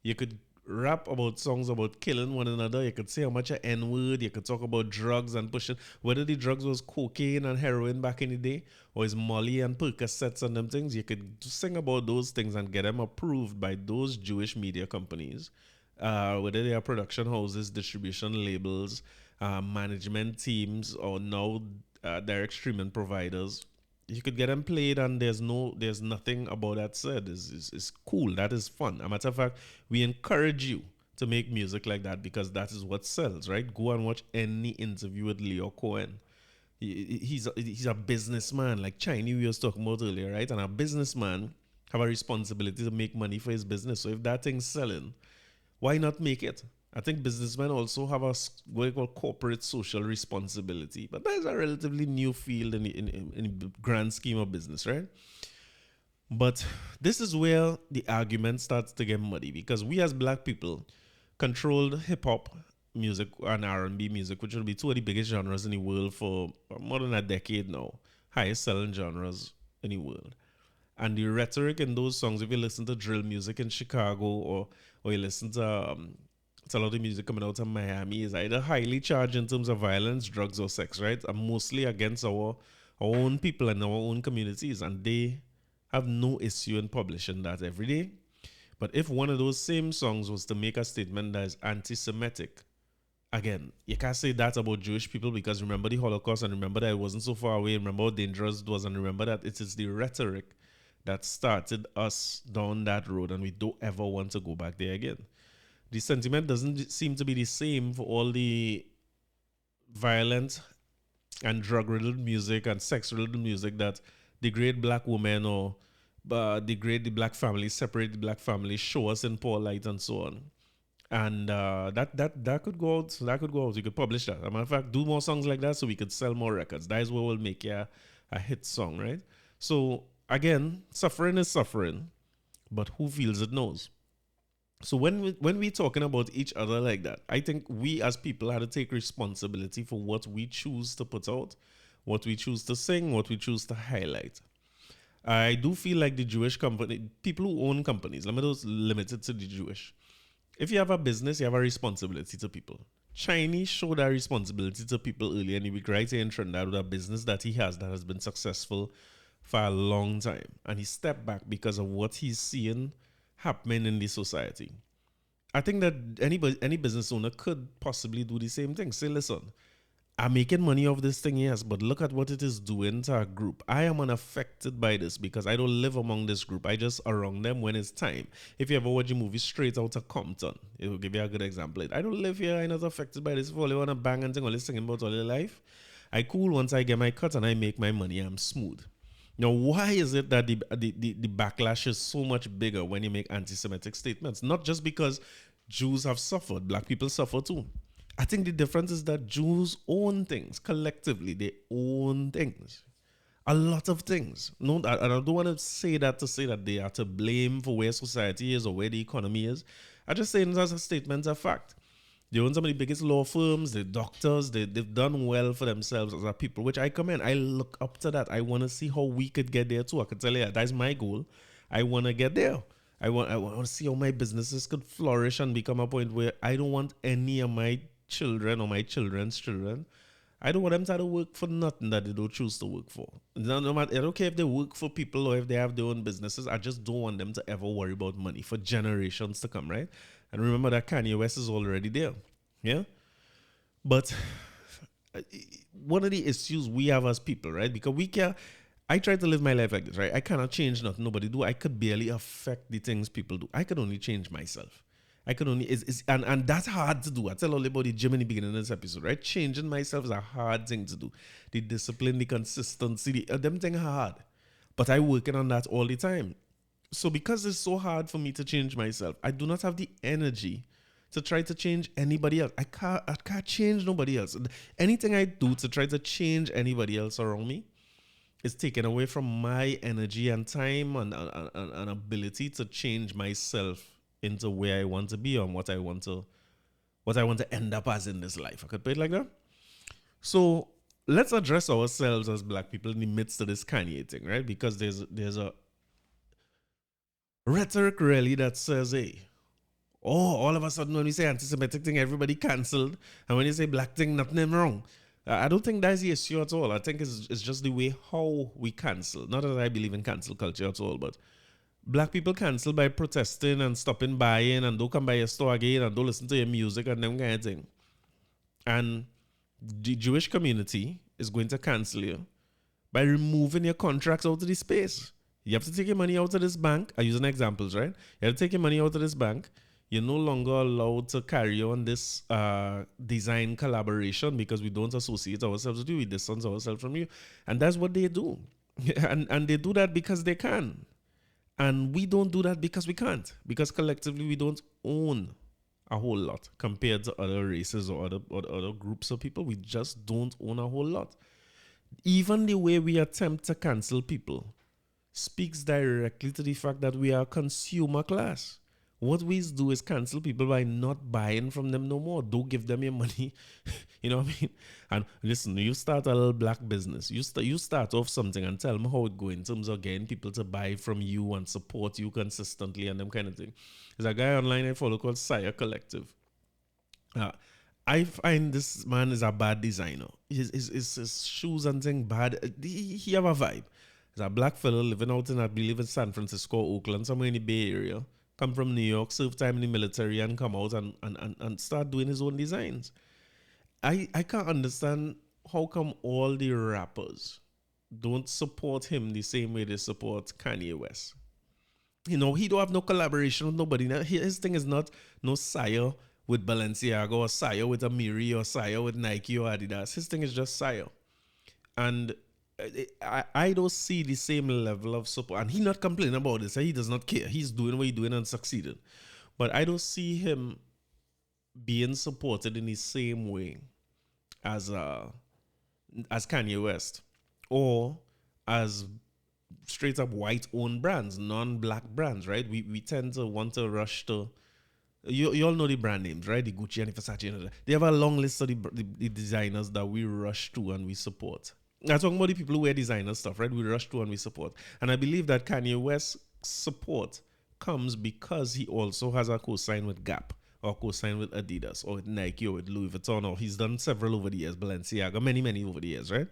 you could rap about songs about killing one another. You could say how much an N-word. You could talk about drugs and pushing. Whether the drugs was cocaine and heroin back in the day, or is Molly and Percocets and them things, you could sing about those things and get them approved by those Jewish media companies. Whether they are production houses, distribution labels, management teams, or now direct streaming providers, you could get them played, and there's nothing about that said. It's cool. That is fun. As a matter of fact, we encourage you to make music like that because that is what sells, right? Go and watch any interview with Leo Cohen. He's a businessman, like Chinese we was talking about earlier, right? And a businessman have a responsibility to make money for his business. So if that thing's selling, why not make it? I think businessmen also have what we call corporate social responsibility, but that is a relatively new field in the grand scheme of business, right? But this is where the argument starts to get muddy because we as black people controlled hip hop music and R&B music, which will be two of the biggest genres in the world for more than a decade now, highest selling genres in the world. And the rhetoric in those songs, if you listen to drill music in Chicago or you listen to it's a lot of music coming out of Miami, is either highly charged in terms of violence, drugs, or sex, right? And mostly against our own people and our own communities. And they have no issue in publishing that every day. But if one of those same songs was to make a statement that is anti-Semitic, again, you can't say that about Jewish people because remember the Holocaust and remember that it wasn't so far away. Remember how dangerous it was and remember that it is the rhetoric that started us down that road and we don't ever want to go back there again. The sentiment doesn't seem to be the same for all the violent and drug-riddled music and sex-riddled music that degrade black women or degrade the black family, separate the black family, show us in poor light and so on. And that could go out. That could go out. You could publish that. As a matter of fact, do more songs like that so we could sell more records. That is what will make you a hit song, right? So again, suffering is suffering, but who feels it knows. So when we're talking about each other like that, I think we as people have to take responsibility for what we choose to put out, what we choose to sing, what we choose to highlight. I do feel like the Jewish company, people who own companies, let me just limit it to the Jewish. If you have a business, you have a responsibility to people. Chinese showed that responsibility to people earlier in the week, right here in Trinidad, with a business that he has that has been successful for a long time. And he stepped back because of what he's seeing happening in the society. I think that any business owner could possibly do the same thing. Say, listen, I'm making money off this thing, yes, but look at what it is doing to our group. I am unaffected by this because I don't live among this group. I just around them when it's time. If you ever watch a movie Straight Outta Compton, it will give you a good example. I don't live here. I'm not affected by this. If all you want to bang and thing, all singing about all your life, I cool once I get my cut and I make my money. I'm smooth. Now, why is it that the backlash is so much bigger when you make anti-Semitic statements? Not just because Jews have suffered, black people suffer too. I think the difference is that Jews own things collectively. They own things, a lot of things. No, I don't want to say that they are to blame for where society is or where the economy is. I just say it as a statement of fact. They own some of the biggest law firms, the doctors, they've done well for themselves as a people, which I commend. I look up to that. I want to see how we could get there too. I can tell you that's my goal. I want to get there. I want to see how my businesses could flourish and become a point where I don't want any of my children or my children's children, I don't want them to have to work for nothing that they don't choose to work for. No matter, I don't care if they work for people or if they have their own businesses. I just don't want them to ever worry about money for generations to come, right? And remember that Kanye West is already there. Yeah? But one of the issues we have as people, right? Because I try to live my life like this, right? I cannot change nothing nobody do. I could barely affect the things people do. I could only change myself. I can only and that's hard to do. I tell all about the gym in the beginning of this episode, right? Changing myself is a hard thing to do. The discipline, the consistency, them things are hard. But I working on that all the time. So because it's so hard for me to change myself, I do not have the energy to try to change anybody else. I can't change nobody else. Anything I do to try to change anybody else around me is taken away from my energy and time and ability to change myself into where I want to be and what I want to end up as in this life. I could put it like that. So let's address ourselves as black people in the midst of this Kanye thing, right? Because there's a rhetoric really that says, hey, all of a sudden when we say anti-Semitic thing, everybody cancelled. And when you say black thing, nothing wrong. I don't think that's the issue at all. I think it's just the way how we cancel. Not that I believe in cancel culture at all, but black people cancel by protesting and stopping buying and don't come by your store again and don't listen to your music and them kind of thing. And the Jewish community is going to cancel you by removing your contracts out of the space. You have to take your money out of this bank. I'm using examples, right? You have to take your money out of this bank. You're no longer allowed to carry on this design collaboration because we don't associate ourselves with you. We distance ourselves from you. And that's what they do. and they do that because they can. And we don't do that because we can't. Because collectively we don't own a whole lot compared to other races or other groups of people. We just don't own a whole lot. Even the way we attempt to cancel people speaks directly to the fact that we are a consumer class. What we do is cancel people by not buying from them no more. Don't give them your money. You know what I mean? And listen, you start a little black business. You start off something and tell them how it goes in terms of getting people to buy from you and support you consistently and them kind of thing. There's a guy online I follow called Sire Collective. I find this man is a bad designer. His shoes and things bad. He have a vibe. He's a black fellow living out in, I believe, in San Francisco, Oakland, somewhere in the Bay Area. Come from New York, serve time in the military, and come out and start doing his own designs. I can't understand how come all the rappers don't support him the same way they support Kanye West. You know, he don't have no collaboration with nobody. Now, his thing is not no Sire with Balenciaga or Sire with Amiri or Sire with Nike or Adidas. His thing is just Sire. And I don't see the same level of support. And he's not complaining about this. He does not care. He's doing what he's doing and succeeded. But I don't see him being supported in the same way as Kanye West or as straight up white owned brands, non-black brands, right? We tend to want to rush to you all know the brand names, right? The Gucci and the Versace. They have a long list of the designers that we rush to and we support. I'm talking about the people who wear designer stuff, right? We rush to and we support. And I believe that Kanye West's support comes because he also has a co-sign with Gap or co-sign with Adidas or with Nike or with Louis Vuitton, or he's done several over the years, Balenciaga, many over the years, right?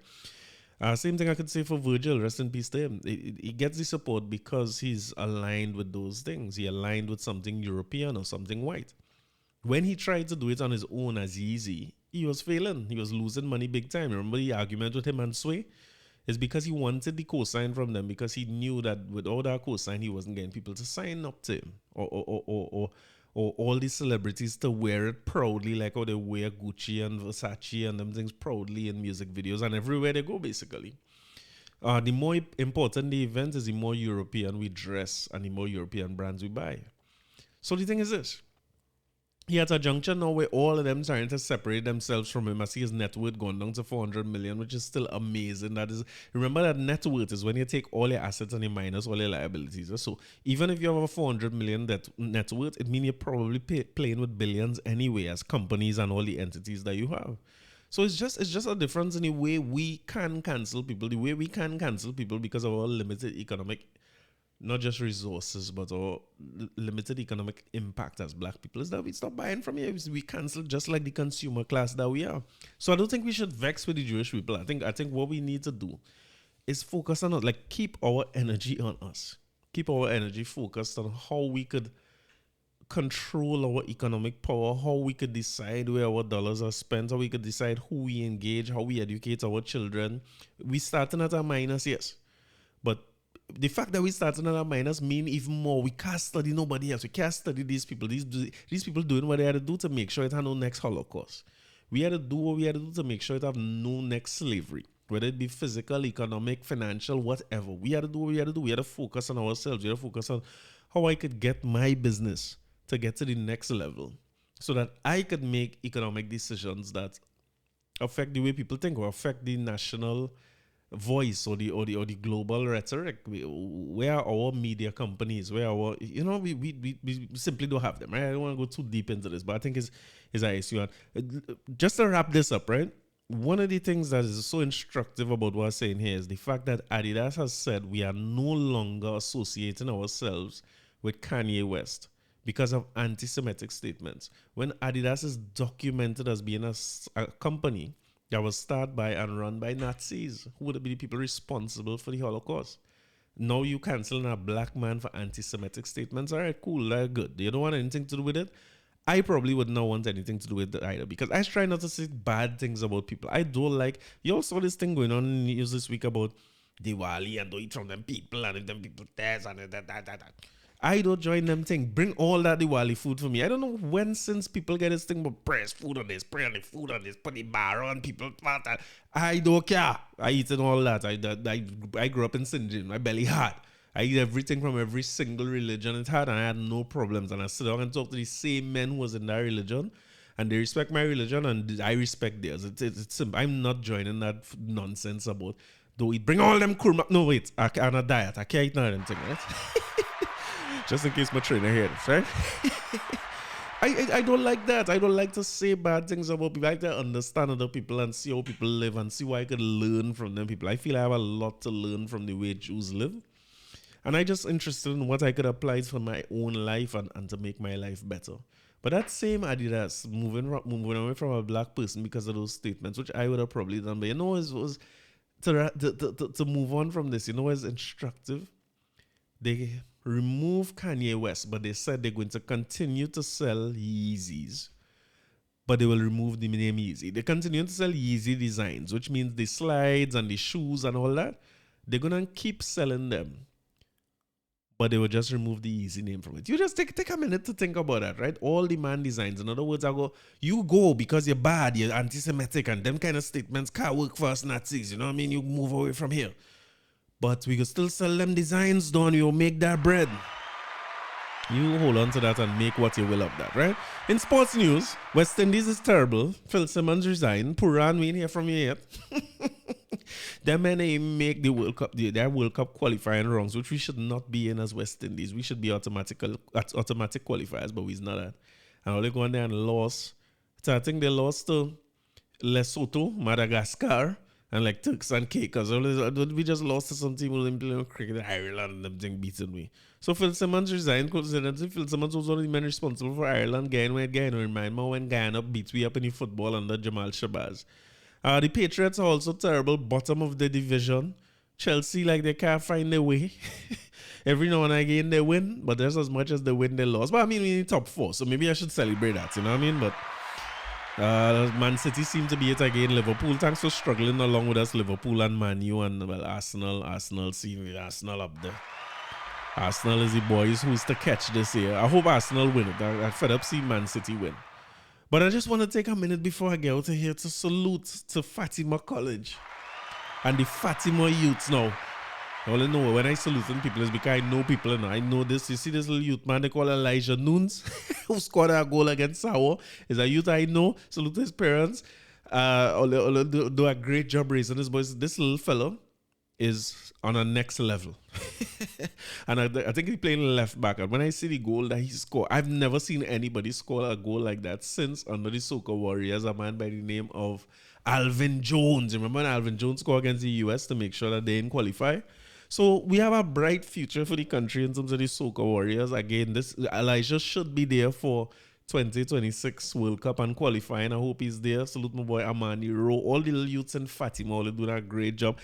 Same thing I could say for Virgil, rest in peace to him. He gets the support because he's aligned with those things. He aligned with something European or something white. When he tried to do it on his own as Yeezy, he was failing. He was losing money big time. Remember the argument with him and Sway? It's because he wanted the cosign from them because he knew that without that cosign, he wasn't getting people to sign up to him or all these celebrities to wear it proudly, like how they wear Gucci and Versace and them things proudly in music videos and everywhere they go, basically. The more important the event is, the more European we dress and the more European brands we buy. So the thing is this. He at a juncture now where all of them trying to separate themselves from him. I see his net worth going down to 400 million, which is still amazing. That is, remember that net worth is when you take all your assets and you minus all your liabilities. So even if you have a 400 million net worth, it means you're probably playing with billions anyway as companies and all the entities that you have. So it's just a difference in the way we can cancel people, the way we can cancel people because of our limited economic, not just resources, but our limited economic impact as black people, is that we stop buying from here. We cancel just like the consumer class that we are. So I don't think we should vex with the Jewish people. I think what we need to do is focus on us, like keep our energy on us. Keep our energy focused on how we could control our economic power, how we could decide where our dollars are spent, how we could decide who we engage, how we educate our children. We starting at a minus, yes. But the fact that we started on our minus mean even more. We can't study nobody else. We can't study these people. These people doing what they had to do to make sure it had no next Holocaust. We had to do what we had to do to make sure it have no next slavery. Whether it be physical, economic, financial, whatever. We had to do what we had to do. We had to focus on ourselves. We had to focus on how I could get my business to get to the next level so that I could make economic decisions that affect the way people think or affect the national voice or the global rhetoric. Where are our media companies? Where our, we simply don't have them, right? I don't want to go too deep into this, but I think is an issue. Just to wrap this up, right? One of the things that is so instructive about what I'm saying here is the fact that Adidas has said we are no longer associating ourselves with Kanye West because of anti-Semitic statements. When Adidas is documented as being a company that was started by and run by Nazis, who would be the people responsible for the Holocaust. Now you canceling a black man for anti-Semitic statements. All right, cool, good. You don't want anything to do with it? I probably would not want anything to do with it either, because I try not to say bad things about people. I don't like, you all saw this thing going on in the news this week about Diwali and don't eat from them people and if them people test and that. I don't join them thing. Bring all that Diwali food for me. I don't know when since people get this thing about press food on this, spray on the food on this, put the bar on people. I don't care. I eat and all that. I grew up in St. James. My belly hot. I eat everything from every single religion it had, and I had no problems. And I sit down and talk to the same men who was in that religion, and they respect my religion, and I respect theirs. It's simple. I'm not joining that nonsense about, do we bring all them kurma? No, wait, I'm on a diet. I can't eat none of them things, right? Just in case my trainer hears this, right? I don't like that. I don't like to say bad things about people. I like to understand other people and see how people live and see what I could learn from them people. I feel I have a lot to learn from the way Jews live. And I'm just interested in what I could apply for my own life and to make my life better. But that same Adidas, moving away from a black person because of those statements, which I would have probably done. But was to move on from this, what's instructive? They remove Kanye West, but they said they're going to continue to sell Yeezys. But they will remove the name Yeezy. They continue to sell Yeezy designs, which means the slides and the shoes and all that. They're going to keep selling them. But they will just remove the Yeezy name from it. You just take a minute to think about that, right? All the man designs. In other words, you go because you're bad, you're anti-Semitic, and them kind of statements can't work for us Nazis. You know what I mean? You move away from here. But we can still sell them designs, don't you? Make that bread. You hold on to that and make what you will of that, right? In sports news, West Indies is terrible. Phil Simmons resigned. Puran, we ain't hear from you yet. Them men ain't make the World Cup, their World Cup qualifying rounds, which we should not be in as West Indies. We should be automatic qualifiers, but we's not that. And all they go on there and lost. So I think they lost to Lesotho, Madagascar, and like Turks and Caicos. We just lost to some team who didn't play cricket, Ireland, and them thing beating me. So Phil Simmons resigned. Coincidentally, Phil Simmons was one of the men responsible for Ireland getting where Guyana remind me when Guyana beats we up in the football under Jamal Shabazz. The Patriots are also terrible, bottom of the division. Chelsea, like they can't find their way. Every now and again they win, but there's as much as they win, they lost. But I mean, we're in top 4, so maybe I should celebrate that, you know what I mean? But Man City seem to be it again. Liverpool, thanks for struggling along with us. Liverpool and Man U and Arsenal, see Arsenal up there. Arsenal is the boys who's to catch this year. I hope Arsenal win it. I'm fed up seeing Man City win. But I just want to take a minute before I get out of here to salute to Fatima College and the Fatima youths now. All I know when I salute people is because I know people and I know this. You see this little youth man they call Elijah Nunes who scored a goal against Sawa is a youth I know. Salute to his parents. Do a great job raising this boys. This little fellow is on a next level. And I think he's playing left back. And when I see the goal that he scored, I've never seen anybody score a goal like that since under the Soca Warriors, a man by the name of Alvin Jones. Remember when Alvin Jones scored against the US to make sure that they didn't qualify? So we have a bright future for the country in terms of the Soca Warriors. Again, this Elijah should be there for 2026 World Cup and qualifying. I hope he's there. Salute my boy Amani Rowe. All the little youths in Fatima, all they doing a great job.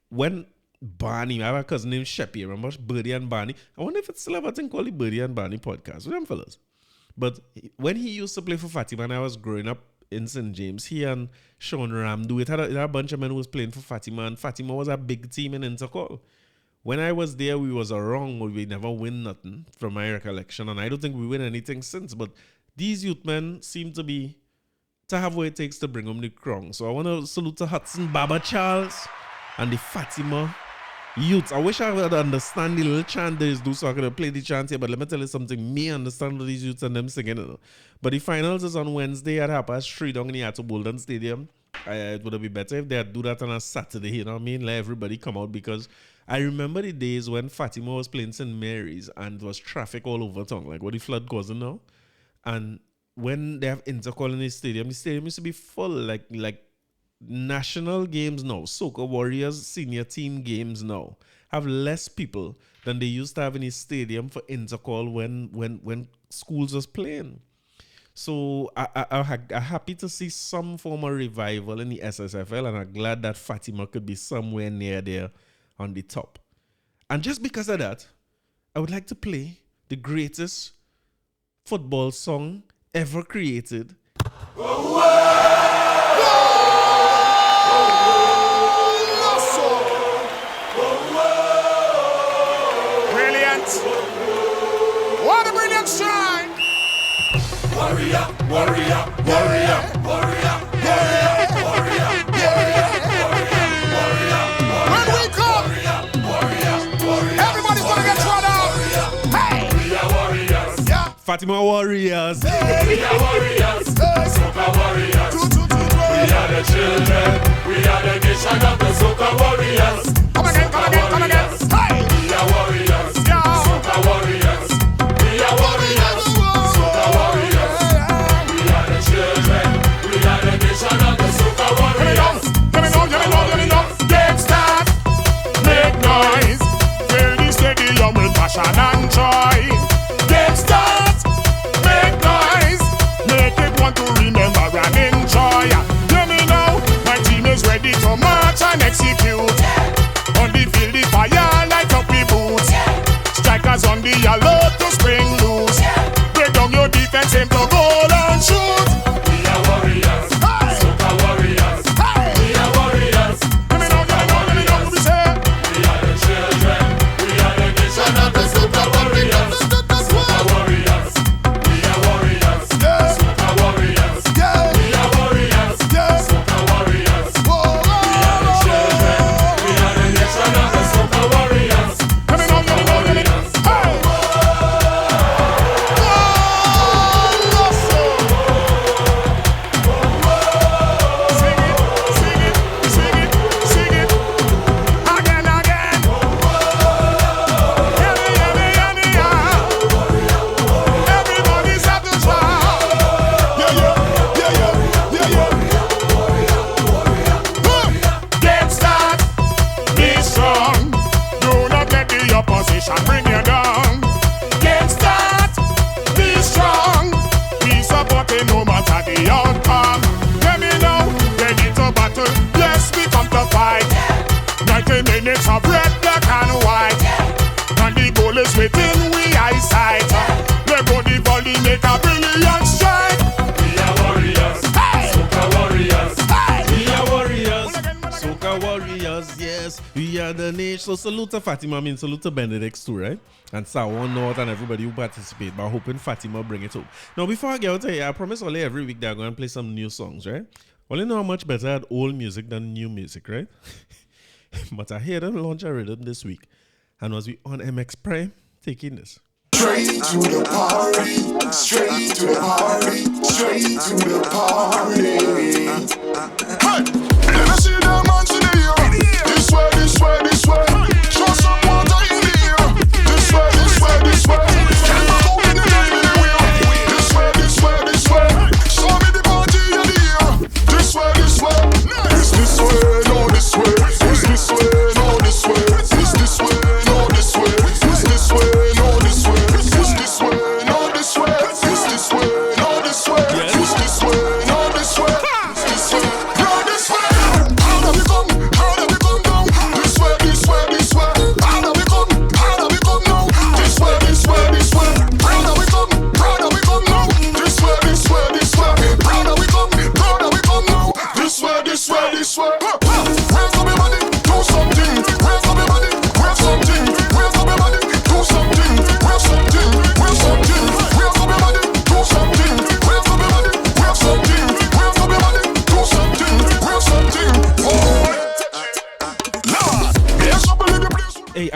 When Barney, I have a cousin named Sheppy, remember Birdie and Barney? I wonder if it's still have a thing called the Birdie and Barney podcast with them fellas. But when he used to play for Fatima and I was growing up in St. James, he and Sean Ramdu, it had a bunch of men who was playing for Fatima, and Fatima was a big team in Intercol. when I was there, we was around, but we never win nothing from my recollection. And I don't think we win anything since. But these youth men seem to have what it takes to bring home the crown. So I want to salute to Hudson Baba Charles and the Fatima youths. I wish I would understand the little chant they do so I could play the chant here, but let me tell you something. Me understand these youths and them singing it. But the finals is on Wednesday at 3:30 down in the Ato Bolden Stadium. It would be better if they had do that on a Saturday, you know what I mean? Let everybody come out, because I remember the days when Fatima was playing St. Mary's and there was traffic all over town, like what the flood causing now. And when they have intercall in the stadium used to be full, like national games now, Soca Warriors senior team games now have less people than they used to have in the stadium for intercall when schools was playing. So I'm happy to see some form of revival in the SSFL, and I'm glad that Fatima could be somewhere near there on the top. And just because of that, I would like to play the greatest football song ever created. Brilliant! What a brilliant strike! Warrior, warrior, warrior, warrior, warrior, warrior, warrior, warrior. When we come, everybody's gonna get thrown out. Hey! We are warriors. Yeah. Fatima Warriors. We are warriors. Soca warriors. We are the children. We are the nation of the Soca warriors. Come again, come again, come again. Hey! We are warriors. Soca warriors. We are warriors. Soca warriors. We are the children. We are the nation of the Soca warriors. Give me now, give me now, give me now. Get start. Make noise. Fill the stadium with passion and joy. Get start. Make noise. Make it want to remember and enjoy. Hear me now. My team is ready to march and execute. On the field, the fire light up the boots. Strikers on the alert to spring loose. Break down your defense, aim to goal and shoot. We are warriors. Soca warriors. We are warriors. Give me now, give me now, give me now. What we say? We are the children. We are the nation of the Soca warriors. Soca warriors. We are warriors. Soca warriors. We are warriors. Soca warriors. We are the children. We are the nation of the Soca warriors. Give me now, give me now, give me now. Hey! Sing it, sing it, sing it, sing it. Again, again. Hear me, hear me, hear me, yeah. Everybody's at the top. Yeah, yeah, yeah, yeah, yeah, yeah. Get start, be strong. Do not let the opposition bring you down. Get start, be strong. Be supporting no matter the outcome. Let me know, ready to battle. Yes, we come to fight. 90 minutes of red, black and white. And the goal is within we eyesight. Let go the volley, make a brilliant strike. We are warriors. Soca warriors. We are warriors. Soca Warriors, yes. We are the nation. So salute to Fatima, I mean salute to Benedict too, right? And Sawan North and everybody who participate. But hoping Fatima bring it home. Now before I get out of here, I promise only every week they're going to play some new songs, right? Only know how much better at old music than new music, right? But I hear them launch a rhythm this week. And was we on MX Prime taking this. Straight to the party, straight to the party, straight to the party. Hey, let me see them hands in the air. This way, this way, this way. Show some water in the air. This way, this way, this way. Can't go in the game anywhere. This way, this way, this way. Show me the party in the air. This way, this way. It's this way, no this way. It's this way, no this way. It's this way, no this way. It's this way, no this way. It's this way, no this way. It's this way, no this way. It's this way, no this way. It's this way, no this way. Out of the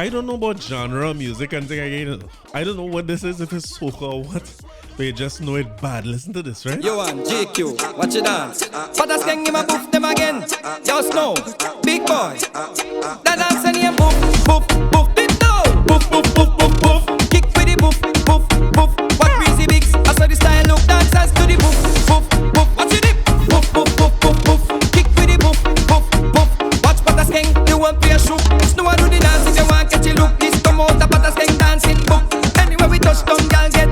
I don't know about genre of music and thing again. I don't know what this is, if it's soca or what. But you just know it bad. Listen to this, right? Yo, and JQ, watch it dance. But I can give a boof them again. Yo, Snow, big boy. That dance and you boof, boof, boof, big no. Boof, boof, boof, boof, boof. Kick with the boof, boof, boof. What crazy bigs? I saw the style look dancers to the boof, boof, boof. Watch it dip, boof, boof, boof, boof, boof. Kick with the boof, boof, boof. Watch but I skeng, you won't play a shoe. Snow I do the dance if you want catch a look. This come out the but I skeng dancing book. Anywhere we touch down, girl get.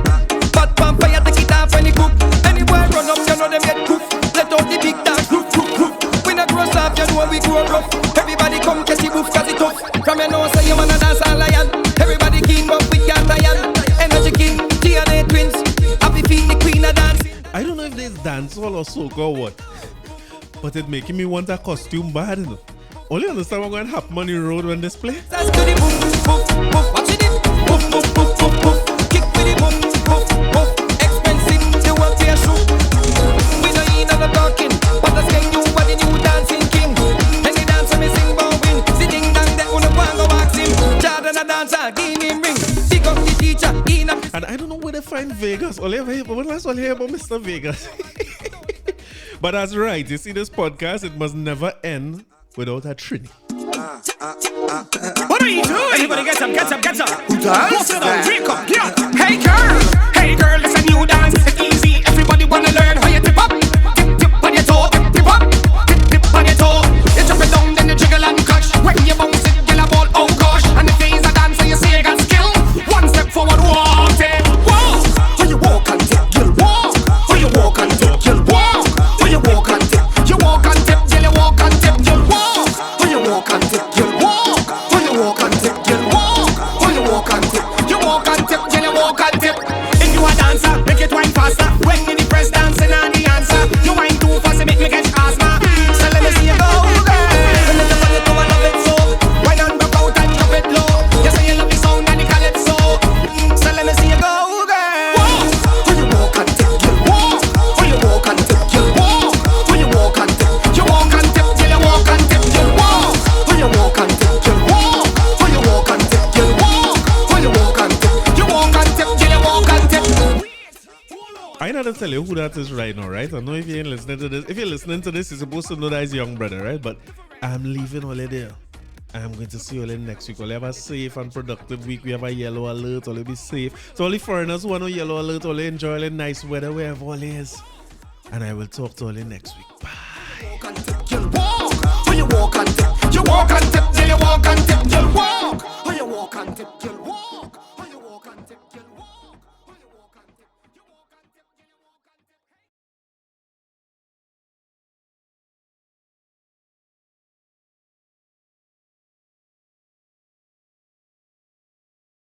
But vampire take it off when it cook. Anywhere run up, you know them get cook. Let out the big dance, roof, roof, roof. We not grow soft, you know we grow rough. Everybody come catch the boof, cause it tough. From your nose, say you wanna dance all lion. Everybody keen, but we can't lion. Energy king, DNA twins. Happy feet, the queen of dancing. I don't know if there's dancehall or soca or what, but it making me want a costume bad, you know. Only understand what's going to happen on the road when this play. Dance to the boof, boof, boof. Watch it, boof, boof, boof, boof, boof. Kick with the boof, boof, boof. Expensive, you want to shoe. We don't need no talking, but I sing you what the new dancing king. Any dance when me sing bowing, sitting down there on the one go box him. Jordan a dancer, give him ring. Pick up the teacher, in a. And I don't know where they find Vegas. When last one hear about Mr. Vegas. But that's right. You see this podcast, it must never end without a trini. What are you doing? Everybody get up, get up, get up. Who does that? Wake up, yeah. Hey girl, it's a new dance. It's easy, everybody wanna learn how you tip up. Tip, tip on your toe, tip, tip up. Tip, tip on your toe. You drop it down, then you jiggle and catch. When you bounce it, you'll have all, oh gosh. And if it's a dancer, you see you got skill. One step forward, walk, take, walk. How you walk and tip, you'll walk. How you walk and tip, you'll walk. How you walk and tip, You walk and tip, till you walk and tip, you'll walk. how you walk and tip, you'll walk. How you walk and tip, you'll walk. How you walk and tip. You walk and tip, till you walk and tip. If you a dancer, make it wine faster. When you the press dancing on the answer. You wine too fast, it make me catch asthma. So let me see you go, girl. When you tip on your toe, I love it so. Wine and rock out and drop it low. You say you love the sound and the calypso. So let me see you go, girl. How you walk and tip, you'll walk. How you walk and tip, you'll walk. How you walk and tip. You walk and tip, till you walk and tip, you'll walk. How you walk and tip, you'll walk. How you walk and tip, you'll walk. How you walk and tip. You walk and tip, till you walk and tip. I know to tell you who that is right now, right? I know if you ain't listening to this. If you're listening to this, you're supposed to know that is young brother, right? But I'm leaving all there. I'm going to see you all next week. All have a safe and productive week. We have a yellow alert. All be safe. So all the foreigners who want a yellow alert, all enjoy all the nice weather wherever all is. And I will talk to all next week. Bye. You'll walk. How you walk and tip. You walk and tip, till you walk and tip, you'll walk. How you walk and tip, you'll walk.